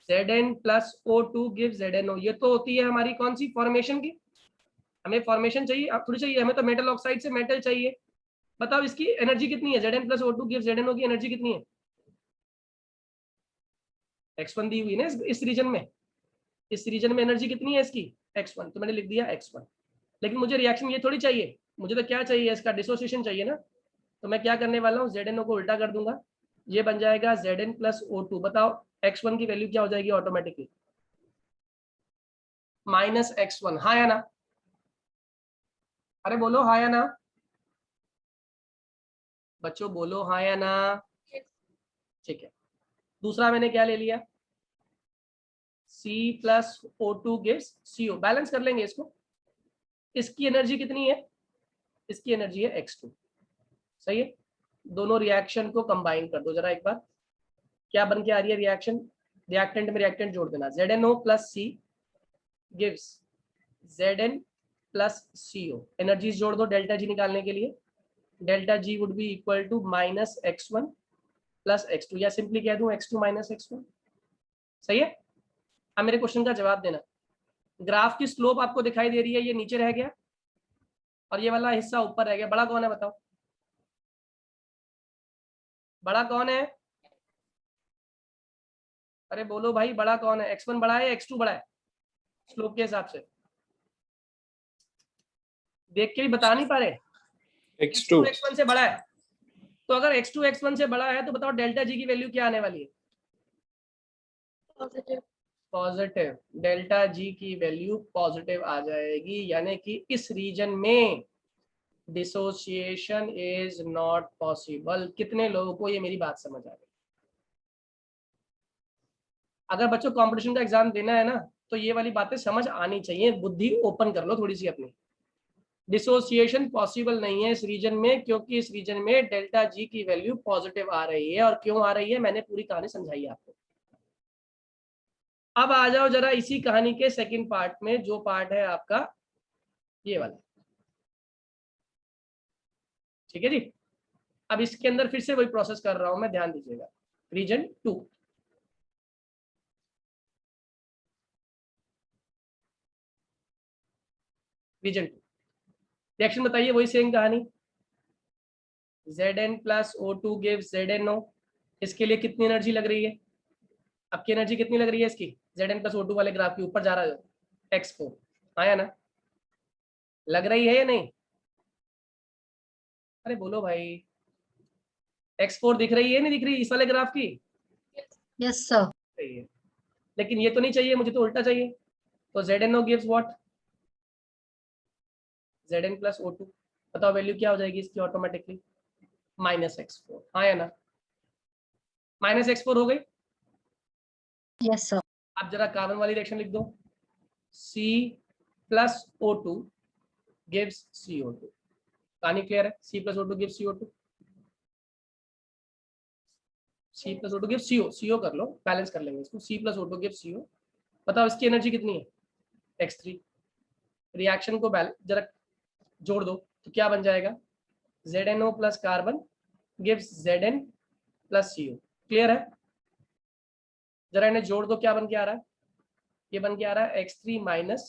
Zn plus O2 give ZnO, ये तो होती है हमारी कौन सी फॉर्मेशन की, हमें फॉर्मेशन चाहिए, अब थोड़ी चाहिए हमें तो मेटल ऑक्साइड से मेटल चाहिए। बताओ इसकी एनर्जी कितनी है, Zn plus O2 give ZnO की एनर्जी कितनी है, x1 दी हुई है ना इस रीजन में, इस रीजन में एनर्जी कितनी है इसकी, x1, तो मैंने लिख दिया x1। लेकिन मुझे रिएक्शन ये थोड़ी चाहिए, मुझे तो क्या चाहिए, इसका डिसोसिएशन चाहिए ना, तो मैं क्या करने वाला हूँ, ZnO को उल्टा कर दूंगा, ये बन जाएगा Zn प्लस O2। बताओ x1 की वैल्यू क्या हो जाएगी ऑटोमेटिकली, -x1, हाँ या ना, अरे बोलो हाँ या ना, बच्चों बोलो हाँ या ना, ठीक है। दूसरा मैंने क्या ले लिया, C plus O2 gives CO, balance कर लेंगे इसको। इसकी एनर्जी कितनी है, इसकी एनर्जी है x2, सही है। दोनों रिएक्शन को कंबाइन कर दो जरा एक बार, क्या बन के आ रही है रिएक्शन, रिएक्टेंट में रिएक्टेंट जोड़ देना, ZnO plus C gives Zn plus CO, energies जोड़ दो डेल्टा जी निकालने के लिए, delta G would be equal to -x1 plus x2, या सिंपली कह दूं x2 माइनस x1, सही है। अब मेरे क्वेश्चन का जवाब देना, ग्राफ की स्लोप आपको दिखाई दे रही है, ये नीचे रह गया और ये वाला हिस्सा ऊपर रह गया। बड़ा कौन है बताओ, बड़ा कौन है? अरे बोलो भाई, बड़ा कौन है? x1 बड़ा है या x2 बड़ा है स्लोप के हिसाब से? देख के भी बता नहीं पा रहे। x2 x1 से बड़ा है, तो अगर x2 x1 से बड़ा है तो बताओ डेल्टा जी की वैल्यू क्या आने वाली है? पॉजिटिव। पॉजिटिव। डेल्टा जी की वैल्यू पॉजिटिव आ जाएगी, यानी कि इस रीजन में डिसोसिएशन इज नॉट पॉसिबल। कितने लोगों को ये मेरी बात समझ आ गई? अगर बच्चों कंपटीशन का एग्जाम देना है ना, तो ये वाली बातें समझ आनी चाहिए। बुद्धि ओपन कर लो थोड़ी सी अपनी। डिसोसिएशन पॉसिबल नहीं है इस रीजन में, क्योंकि इस रीजन में डेल्टा जी की वैल्यू पॉजिटिव आ रही है। और क्यों आ रही है मैंने पूरी कहानी समझाई आपको। अब आ जाओ जरा इसी कहानी के सेकंड पार्ट में, जो पार्ट है आपका ये वाला। ठीक है जी। अब इसके अंदर फिर से वही प्रोसेस कर रहा हूं मैं, ध्यान दीजिएगा। रीजन 2, रीजन 2 रिएक्शन बताइए, वही सेम कहानी। Zn plus O2 gives ZnO। इसके लिए कितनी एनर्जी लग रही है? आपकी एनर्जी कितनी लग रही है इसकी? Zn प्लस O2 वाले ग्राफ के ऊपर जा रहा है x4, आया ना? लग रही है या नहीं? अरे बोलो भाई, x4 दिख रही है नहीं दिख रही इस वाले ग्राफ की? Yes sir. सही है, लेकिन ये तो नहीं चाहिए मुझे, तो उल्टा चाहिए। तो ZnO gives what? Zn plus O2। बताओ वैल्यू क्या हो जाएगी इसकी ऑटोमेटिकली? -x4, आया ना? -x4 हो गई। Yes sir. आप जरा कार्बन वाली रिएक्शन लिख दो। C plus O2 gives CO2। कहानी क्लियर है? C plus O2 gives CO2। C plus O2 gives CO। CO कर लो, बैलेंस कर लेंगे इसको। C plus O2 gives CO। बताओ इसकी एनर्जी कितनी है? x3। रिएक्शन को जरा जोड़ दो तो क्या बन जाएगा? ZnO plus carbon gives Zn plus CO। Clear है? जरा इन्हें जोड़ दो, क्या बन के आ रहा है? ये बन के आ रहा है x3 माइनस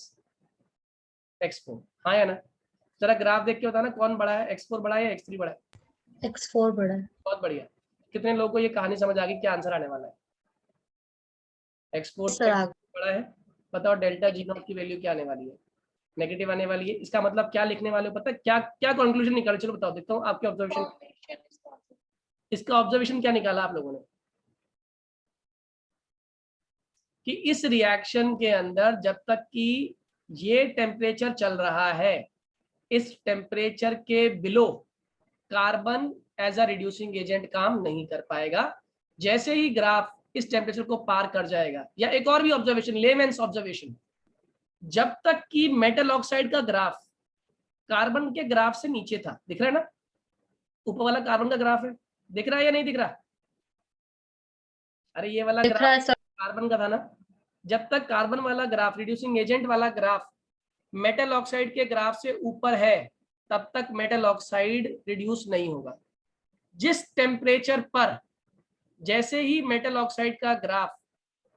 x4, हाँ या ना? जरा ग्राफ देख के बताना कौन बड़ा है, x4 बड़ा है या x3 बड़ा है? x4 बड़ा है। बहुत बढ़िया। कितने लोगों को ये कहानी समझ आ गई, क्या आंसर आने वाला है? x4 सर आ बड़ा है। बताओ डेल्टा जी नॉट की वैल्यू क्या आने वाली है? नेगेटिव आने वाली है। इसका मतलब क्या लिखने वाले हो पता है? क्या क्या कंक्लूजन निकाले? चलो बताओ, देखता हूँ आपके ऑब्जर्वेशन। Formation is possible. इसका ऑब्जर्वेशन क्या निकाला आप लोगों ने? कि इस रिएक्शन के अंदर जब तक कि ये टेम्परेचर चल रहा है, इस टेम्परेचर के below carbon as a reducing agent काम नहीं कर पाएगा। जैसे ही ग्राफ इस टेम्परेचर को पार कर जाएगा, या एक और भी ऑब्जर्वेशन, लेमेंस ऑब्जर्वेशन, जब तक कि मेटल ऑक्साइड का ग्राफ कार्बन के ग्राफ से नीचे था, दिख रहा है ना? ऊपर वाला कार्बन का ग्राफ है, दिख रहा है या नहीं दिख रहा? अरे ये वाला दिख रहा है ग्राफ सर। कार्बन का था ना? जब तक कार्बन वाला ग्राफ, रिड्यूसिंग एजेंट वाला ग्राफ मेटल ऑक्साइड के ग्राफ से ऊपर है, तब तक मेटल ऑक्साइड रिड्यूस नहीं होगा। जिस टेम्परेचर पर, जैसे ही मेटल ऑक्साइड का ग्राफ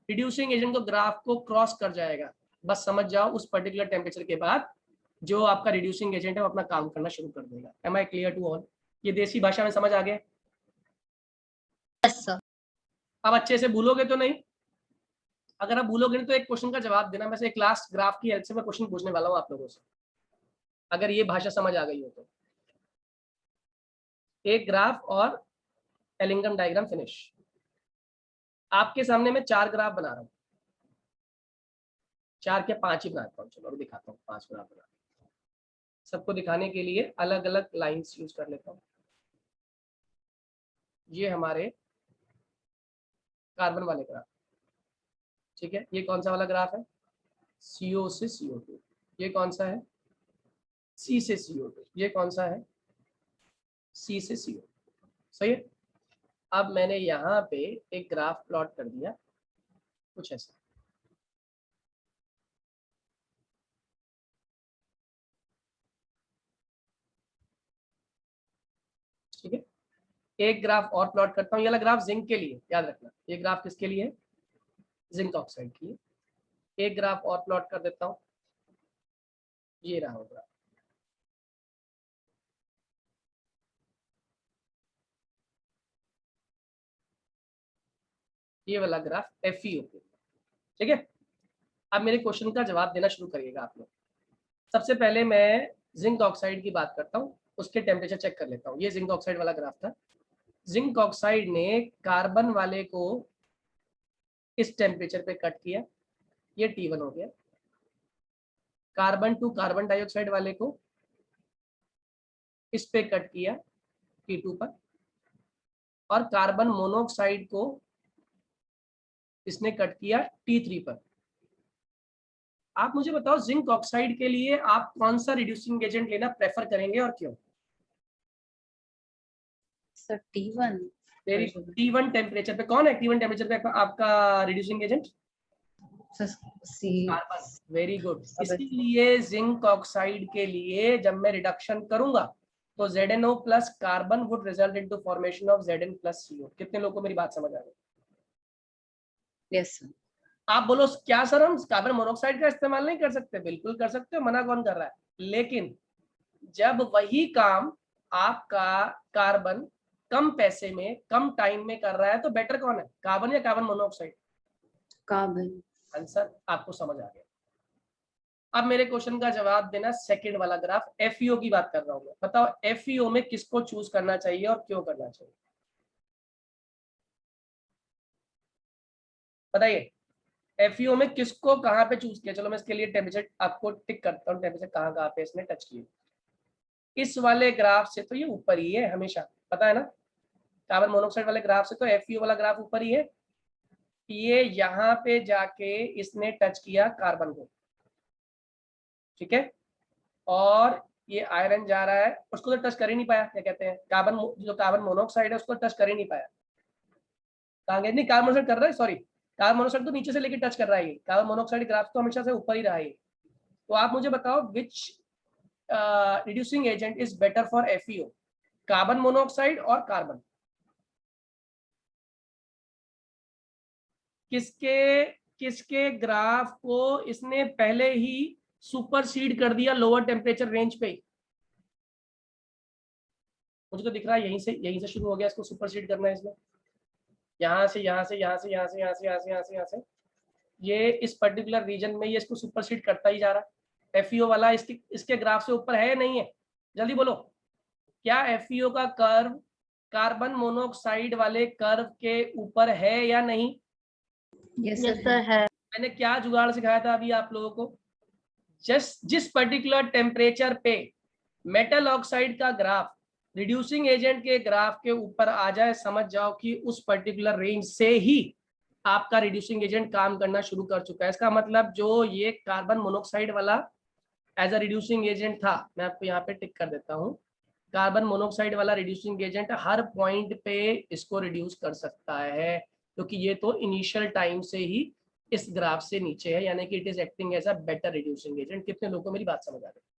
रिड्यूसिंग एजेंट को ग्राफ को क्रॉस कर जाएगा, बस समझ जाओ उस पर्टिकुलर टेम्परेचर के बाद जो आपका रिड्यूसिंग एजेंट है वो अपना काम करना शुरू कर देगा। Am I clear to all? ये देसी भाषा में समझ आ गया? Yes sir. अब अच्छे से भूलोगे तो नहीं? अगर आप भूलोगे नहीं तो एक क्वेश्चन का जवाब देना। वैसे एक लास्ट ग्राफ की हेल्प से मैं क्वेश्चन पूछने वाला हूँ आप लोगों से, अगर ये भाषा समझ आ गई हो तो। एक ग्राफ और एलिंगम डायग्राम फिनिश। आपके सामने मैं 4 ग्राफ बना रहा हूँ, 4 के 5 ही बनाता हूँ। चलो अभी दिखाता हूँ 5 ग्राफ बना। सबको दिखाने के लिए अलग अलग लाइंस यूज कर लेता हूँ। ये हमारे कार्बन वाले ग्राफ, ठीक है? ये कौन सा वाला ग्राफ है? CO से CO2। ये कौन सा है? C से CO2। ये कौन सा है? C से CO2। सही है? अब मैंने यहाँ पे एक ग्राफ प्लॉट कर दिया कुछ ऐसा। ठीक है, एक ग्राफ और प्लॉट करता हूँ। ये वाला ग्राफ जिंक के लिए, याद रखना। ये ग्राफ किसके लिए है? जिंक ऑक्साइड के लिए। एक ग्राफ और प्लॉट कर देता हूँ, ये रहा होगा। ये वाला ग्राफ FeO पे, ठीक है। अब मेरे क्वेश्चन का जवाब देना शुरू करिएगा आप लोग। सबसे पहले मैं जिंक ऑक्साइड की बात करता हूँ, उसके टेम्परेचर चेक कर लेता हूँ। ये जिंक ऑक्साइड वाला ग्राफ था। जिंक ऑक्साइड ने कार्बन वाले को इस टेम्परेचर पे कट किया, ये T1 हो गया। कार्बन टू कार्बन डाइऑक्साइड वाले को इस पे कट किया T2 पर, और कार्बन मोनोऑक्साइड को इसने कट किया T3 पर। आप मुझे बताओ जिंक ऑक्साइड के लिए आप कौन सा रिड्यूसिंग एजेंट लेना प्रेफर करेंगे और क्यों? Sir T1 very good. T1 temperature पे कौन है? T1 टेम्परेचर पे आपका reducing agent carbon. Very good. इसलिए जिंक ऑक्साइड के लिए जब मैं रिडक्शन करूंगा तो ZnO plus carbon would result into formation of Zn plus CO। कितने लोगों को मेरी बात समझ आ रही है? Yes sir. आप बोलो क्या सर हम कार्बन मोनोऑक्साइड का इस्तेमाल नहीं कर सकते? बिल्कुल कर सकते हो, मना कौन कर रहा है? लेकिन जब वही काम आपका कार्बन कम पैसे में कम टाइम में कर रहा है तो बेटर कौन है, कार्बन या कार्बन मोनोऑक्साइड? कार्बन। आंसर आपको समझ आ गया। अब मेरे क्वेश्चन का जवाब देना सेकंड वाला ग्राफ, FeO की बात कर रहा हूं मैं। बताओ FeO में किसको चूज करना चाहिए और क्यों करना चाहिए? बताइए FeO में किसको कहां पे चूज किया? चलो मैं इसके लिए टेम्परेचर आपको टिक करता हूँ, टेम्परेचर कहां कहां पे इसने टच किया। इस वाले ग्राफ से तो ये ऊपर ही है हमेशा, पता है ना। कार्बन मोनोऑक्साइड वाले ग्राफ से तो FeO वाला ग्राफ ऊपर ही है। ये यहाँ पे जाके इसने टच किया कार्बन को, ठीक है, और ये आयरन जा रहा है, उसको तो टच कर ही नहीं पाया। क्या कहते हैं, कार्बन जो कार्बन मोनोऑक्साइड है उसको टच कर ही नहीं पाया। कहाँ गया? नहीं, कार्बन मोनोऑक्साइड कर रहा है, सॉरी, कार्बन मोनोऑक्साइड तो नीचे से लेके टच कर रहा है। कार्बन मोनोऑक्साइड ग्राफ तो हमेशा से ऊपर ही रहा है। तो आप मुझे बताओ which reducing agent is better for FeO, carbon monoxide और कार्बन? किसके किसके ग्राफ को इसने पहले ही सुपरसीड कर दिया लोअर टेम्परेचर रेंज पे? मुझे तो दिख रहा है यहीं से शुरू हो गया, इसको सुपरसीड करना है इसमें। यहाँ से ये इस पर्टिकुलर रीजन में ये इसको सुपरसीड करता ही जा रहा है। FeO वाला इसके ग्राफ से ऊपर है या नहीं है? जल्दी बोलो, क्या FeO का कर्व कार्बन मोनोऑक्साइड वाले कर्व के ऊपर है या नहीं? Yes yes sir. सर है। मैंने क्या जुगाड़ सिखाया था अभी आप लोगों को? जिस पर्टिकुलर टेम्परेचर पे मेटल ऑक्साइड का ग्राफ रिड्यूसिंग एजेंट के ग्राफ के ऊपर आ जाए, समझ जाओ कि उस पर्टिकुलर रेंज से ही आपका रिड्यूसिंग एजेंट काम करना शुरू कर चुका है। इसका मतलब जो ये कार्बन मोनोऑक्साइड वाला एज अ रिड्यूसिंग एजेंट था, मैं आपको यहाँ पे टिक कर देता हूँ, कार्बन मोनोऑक्साइड वाला रिड्यूसिंग एजेंट हर पॉइंट पे इसको रिड्यूस कर सकता है, क्योंकि ये तो इनिशियल टाइम से ही इस ग्राफ से नीचे है, यानी कि it is acting as a better reducing agent. कितने लोगों को मेरी बात समझ आ रही है?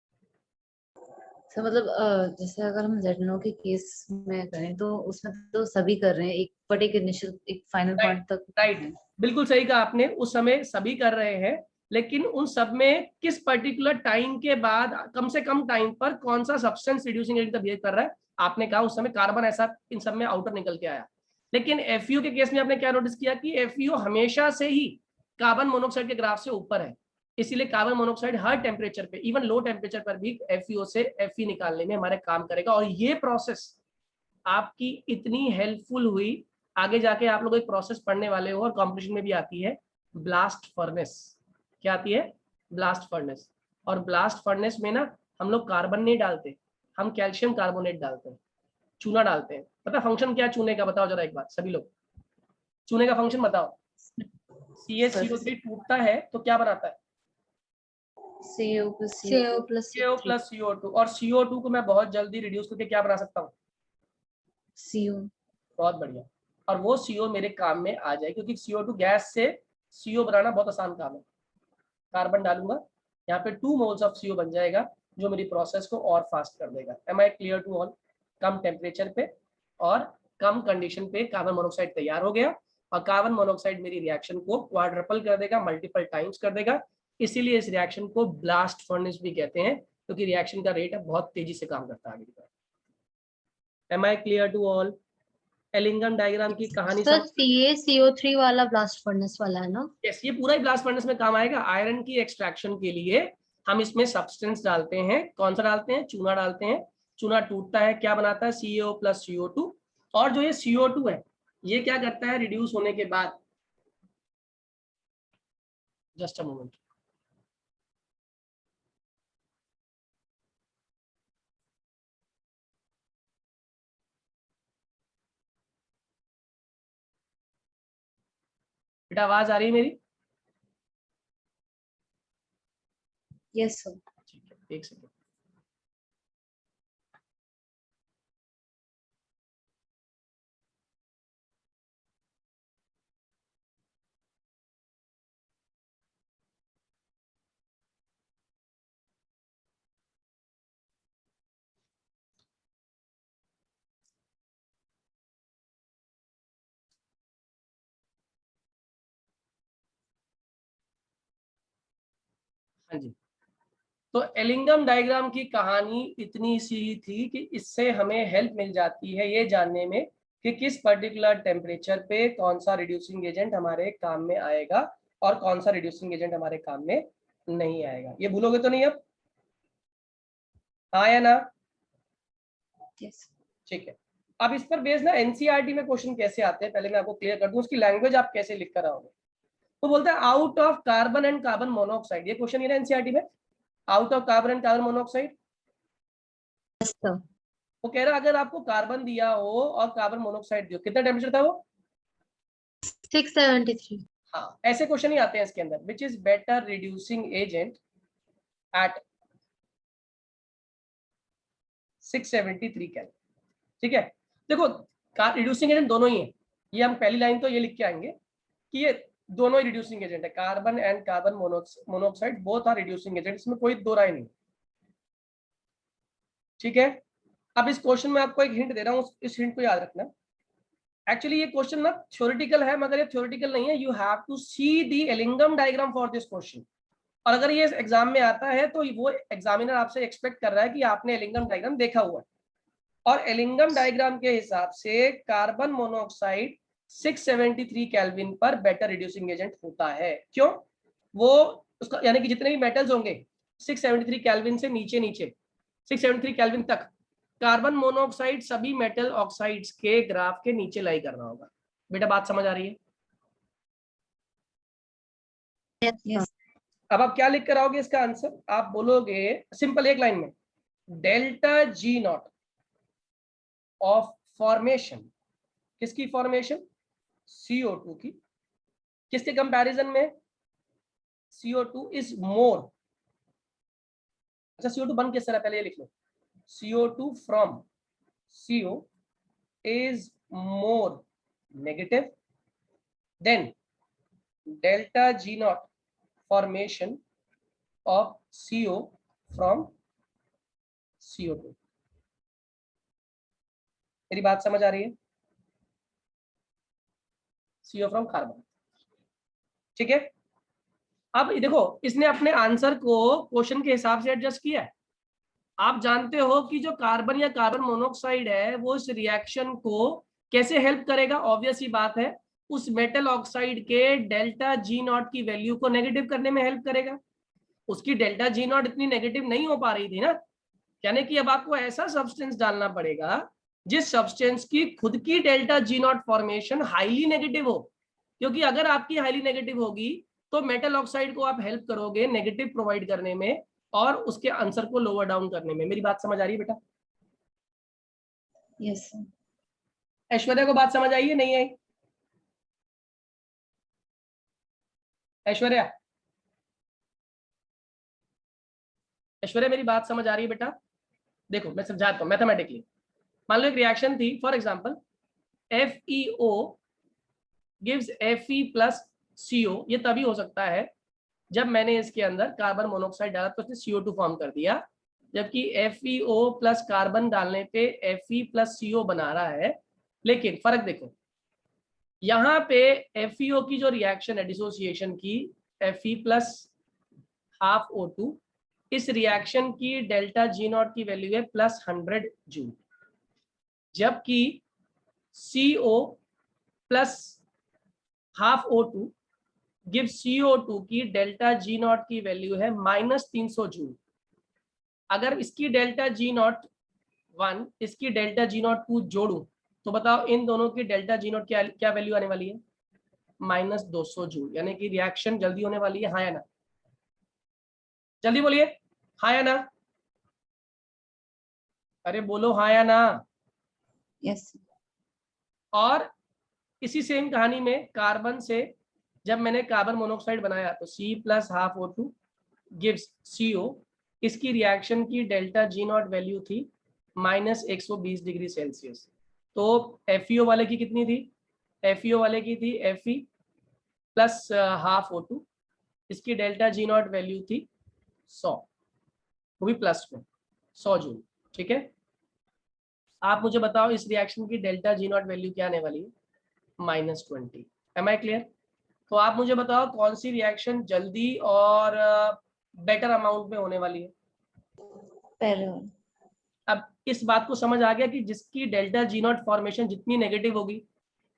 सर मतलब जैसे अगर हम ZnO के केस में करें तो उसमें तो सभी कर रहे हैं एक बट एक इनिशियल एक फाइनल पॉइंट तक। राइट, बिल्कुल सही कहा आपने। उस समय सभी कर रहे हैं, लेकिन उन सब में किस पर्टिकुलर टाइम के बाद कम से कम टाइम पर कौन सा सब्सटेंस रिड्यूसिंग एजेंट बिहेव कर रहा है? आपने कहा उस समय कार्बन ऐसा इन सब में आउटर निकल के आया। लेकिन FeO के केस में आपने क्या नोटिस किया कि FeO हमेशा से ही कार्बन मोनोऑक्साइड के ग्राफ से ऊपर है। इसीलिए कार्बन मोनोऑक्साइड हर टेम्परेचर पे, इवन लो टेम्परेचर पर भी FeO से Fe निकालने में हमारे काम करेगा। और ये प्रोसेस आपकी इतनी हेल्पफुल हुई, आगे जाके आप लोग एक प्रोसेस पढ़ने वाले हो और कॉम्पिटिशन में भी आती है, ब्लास्ट फर्नेस। क्या आती है? Blast furnace. और ब्लास्ट फर्नेस में ना हम लोग कार्बन नहीं डालते, हम कैल्शियम कार्बोनेट डालते हैं, चूना डालते हैं। पता फंक्शन क्या चूने का? बताओ जरा एक बात सभी लोग, चूने का फंक्शन बताओ। CaCO3 टूटता है तो क्या बनाता है? CO plus CO+CO2। और CO2 को मैं बहुत जल्दी रिड्यूस करके क्या बना सकता हूँ? CO। बहुत बढ़िया। और वो CO मेरे काम में आ जाए, क्योंकि CO2 गैस से CO बनाना बहुत आसान काम है। कार्बन डालूंगा, यहाँ पे 2 मोल्स ऑफ CO बन जाएगा, जो मेरी प्रोसेस को और फास्ट कर देगा। Am I clear to all? कम टेम्परेचर पे और कम कंडीशन पे कार्बन मोनोऑक्साइड तैयार हो गया, और कार्बन मोनोऑक्साइड मेरी रिएक्शन को क्वाड्रपल कर देगा, मल्टीपल टाइम्स कर देगा। इसीलिए इस रिएक्शन को ब्लास्ट फर्नेस भी कहते हैं, क्योंकि रिएक्शन का रेट बहुत तेजी से काम करता है आगे की तरफ। Am I clear to all? Ellingham diagram की कहानी सर CaCO3 वाला ब्लास्ट फर्नेस वाला है ना? यस, ये पूरा ही ब्लास्ट फर्नेस में काम आएगा। आयरन की एक्सट्रैक्शन के लिए हम इसमें सब्सटेंस डालते हैं। कौन सा डालते हैं? चूना डालते हैं। चूना टूटता है, क्या बनाता है? CaO plus CO2। और जो ये CO2 है, ये क्या करता है? रिड्यूस होने के बाद, जस्ट अ मोमेंट, बेटा आवाज आ रही है मेरी? Yes sir. ठीक है, एक सेकेंड। हाँ जी, तो एलिंगम डायग्राम की कहानी इतनी सी थी कि इससे हमें हेल्प मिल जाती है ये जानने में कि किस पर्टिकुलर टेम्परेचर पे कौन सा रिड्यूसिंग एजेंट हमारे काम में आएगा और कौन सा रिड्यूसिंग एजेंट हमारे काम में नहीं आएगा। ये भूलोगे तो नहीं अब? हाँ या ना? यस। ठीक है, अब इस पर बेस्ड ना एनसीईआरटी में क्वेश्चन कैसे आते हैं पहले मैं आपको क्लियर कर दूं, उसकी लैंग्वेज आप कैसे लिख कर आओगे। तो बोलते हैं out of carbon and carbon monoxide, ये क्वेश्चन ये ना एनसीईआरटी में, out of carbon and carbon monoxide. Sir वो कह रहा अगर आपको कार्बन दिया हो और कार्बन मोनोऑक्साइड दिया, कितना टेम्परेचर था वो? 673। हाँ, ऐसे क्वेश्चन ही आते हैं इसके अंदर। Which is better reducing agent at 673 kelvin. ठीक है, देखो रिड्यूसिंग एजेंट दोनों ही है। ये हम पहली लाइन तो ये लिख के आएंगे कि ये दोनों ही रिड्यूसिंग एजेंट है, carbon and carbon monoxide both are reducing agent, इसमें कोई दो राय नहीं। ठीक है, अब इस क्वेश्चन में आपको एक हिंट दे रहा हूँ, इस हिंट को याद रखना। एक्चुअली ये क्वेश्चन ना थ्योरेटिकल है, मगर ये थ्योरेटिकल नहीं है। You have to see the Ellingham diagram for this question. और अगर ये एग्जाम में आता है तो वो एग्जामिनर आपसे एक्सपेक्ट कर रहा है कि आपने एलिंगम डायग्राम देखा हुआ है। और एलिंगम डायग्राम के हिसाब से कार्बन मोनोऑक्साइड 673 केल्विन पर बेटर रिड्यूसिंग एजेंट होता है। क्यों? वो उसका यानी कि जितने भी मेटल्स होंगे 673 केल्विन से नीचे 673 केल्विन तक कार्बन मोनोऑक्साइड सभी मेटल ऑक्साइड्स के ग्राफ के नीचे लाई कर रहा होगा। बेटा बात समझ आ रही है? यस। अब आप क्या लिख कर आओगे इसका आंसर? आप बोलोगे सिंपल एक लाइन में, delta G not of formation, किसकी फॉर्मेशन? CO2 की। किसके कंपैरिजन में? CO2 is more. अच्छा, CO2 बन किस तरह, पहले ये लिख लो, CO2 from CO is more negative than delta G naught formation of CO from CO2। मेरी बात समझ आ रही है? CO from carbon. ठीक है, अब देखो इसने अपने आंसर को क्वेश्चन के हिसाब से एडजस्ट किया है। आप जानते हो कि जो कार्बन या कार्बन मोनोऑक्साइड है वो इस रिएक्शन को कैसे हेल्प करेगा? ऑब्वियस ही बात है, उस मेटल ऑक्साइड के डेल्टा जी नॉट की वैल्यू को नेगेटिव करने में हेल्प करेगा। उसकी डेल्टा जी नॉट इतनी नेगेटिव नहीं हो पा रही थी ना, यानी कि अब आपको ऐसा सब्सटेंस डालना पड़ेगा जिस सब्सटेंस की खुद की delta G not formation highly negative हो, क्योंकि अगर आपकी हाईली नेगेटिव होगी तो मेटल ऑक्साइड को आप हेल्प करोगे नेगेटिव प्रोवाइड करने में और उसके आंसर को लोअर डाउन करने में। मेरी बात समझ आ रही है बेटा? Yes sir. ऐश्वर्या को बात समझ आई है नहीं आई? ऐश्वर्या, ऐश्वर्या मेरी बात समझ आ रही है बेटा? देखो मैं समझाता हूँ मैथमेटिकली। मान लो एक रिएक्शन थी, for example FeO gives Fe plus CO। ये तभी हो सकता है जब मैंने इसके अंदर कार्बन मोनोऑक्साइड डाला तो उसने CO2 फॉर्म कर दिया, जबकि FeO प्लस कार्बन डालने पे Fe प्लस CO बना रहा है। लेकिन फर्क देखो, यहाँ पे FeO की जो रिएक्शन है डिसोसिएशन की, Fe प्लस हाफ O2, इस रिएक्शन की डेल्टा G0 की वैल्यू है +100 जूल, जबकि CO plus half O2 give CO2 की डेल्टा G0 की वैल्यू है -300 जूल। अगर इसकी डेल्टा G0 1 इसकी डेल्टा G0 2 जोड़ूं तो बताओ इन दोनों की डेल्टा G0 क्या वैल्यू आने वाली है? -200 जूल, यानी कि रिएक्शन जल्दी होने वाली है, हाँ या ना? जल्दी बोलिए, हाँ या ना? अरे बोलो हाँ या ना? यस। और इसी सेम कहानी में कार्बन से जब मैंने कार्बन मोनोऑक्साइड बनाया तो C plus half O2 gives CO, इसकी रिएक्शन की डेल्टा G0 वैल्यू थी -120 डिग्री सेल्सियस। तो FeO वाले की कितनी थी? FeO वाले की थी Fe प्लस हाफ O2, इसकी डेल्टा G0 वैल्यू थी 100, वो भी प्लस में 100 जूल। ठीक है, आप मुझे बताओ इस रिएक्शन की डेल्टा G0 वैल्यू क्या आने वाली है? -20। Am I clear? तो आप मुझे बताओ कौन सी रिएक्शन जल्दी और बेटर अमाउंट में होने वाली है? पहले वाला। अब इस बात को समझ आ गया कि जिसकी डेल्टा G0 फॉर्मेशन जितनी नेगेटिव होगी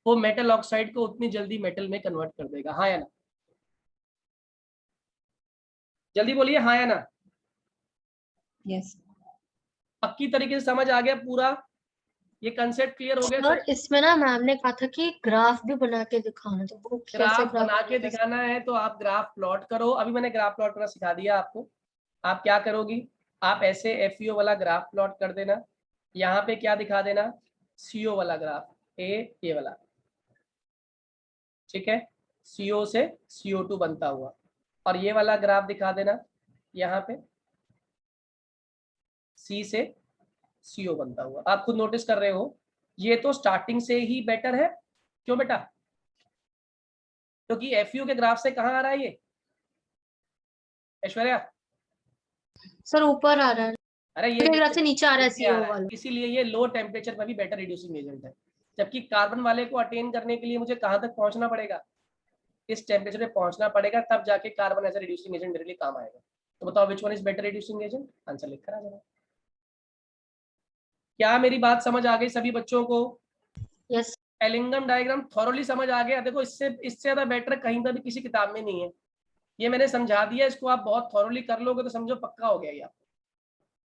वो मेटल ऑक्साइड को उतनी जल्दी मेटल में कन्वर्ट कर देगा, हाँ या ना? जल्दी बोलिए हाँ या ना? यस। पक्की तरीके से समझ आ गया पूरा? ये कंसेप्ट क्लियर हो गया? सर इसमें ना मैम ने कहा था कि ग्राफ भी बना के दिखाना, तो वो कैसे ग्राफ ग्राफ बना के दिखाना है तो आप ग्राफ प्लॉट करो। अभी मैंने ग्राफ प्लॉट करना सिखा दिया आपको। आप क्या करोगी, आप ऐसे FeO वाला ग्राफ प्लॉट कर देना, यहाँ पे क्या दिखा देना, CO वाला ग्राफ, ये वाला, ठीक है, CO से CO2 बनता हुआ, और ये वाला ग्राफ दिखा देना यहाँ पे C से CO बनता हुआ। आप खुद नोटिस कर रहे हो ये तो स्टार्टिंग से ही बेटर है। क्यों बेटा? क्योंकि FeO के ग्राफ से कहाँ आ रहा है ये ऐश्वर्या? सर ऊपर आ रहा है, अरे ये ग्राफ से नीचे आ रहा है नीचे आ CO रहा है, वाला। इसीलिए ये लो टेम्परेचर पर भी बेटर रिड्यूसिंग एजेंट है। जबकि कार्बन वाले को अटेन करने के लिए मुझे कहाँ तक पहुंचना पड़ेगा? इस टेम्परेचर पे पहुंचना पड़ेगा, तब जाके carbon as a reducing agent मेरे लिए काम आएगा। तो बताओ which one is better reducing agent? Answer लिख कर आ जाना। क्या मेरी बात समझ आ गई सभी बच्चों को? यस एलिंगम डायग्राम थॉरोली समझ आ गया? देखो इससे ज्यादा बेटर कहीं पर भी किसी किताब में नहीं है। ये मैंने समझा दिया, इसको आप बहुत थॉरोली कर लोगे तो समझो पक्का हो गया ये आपको।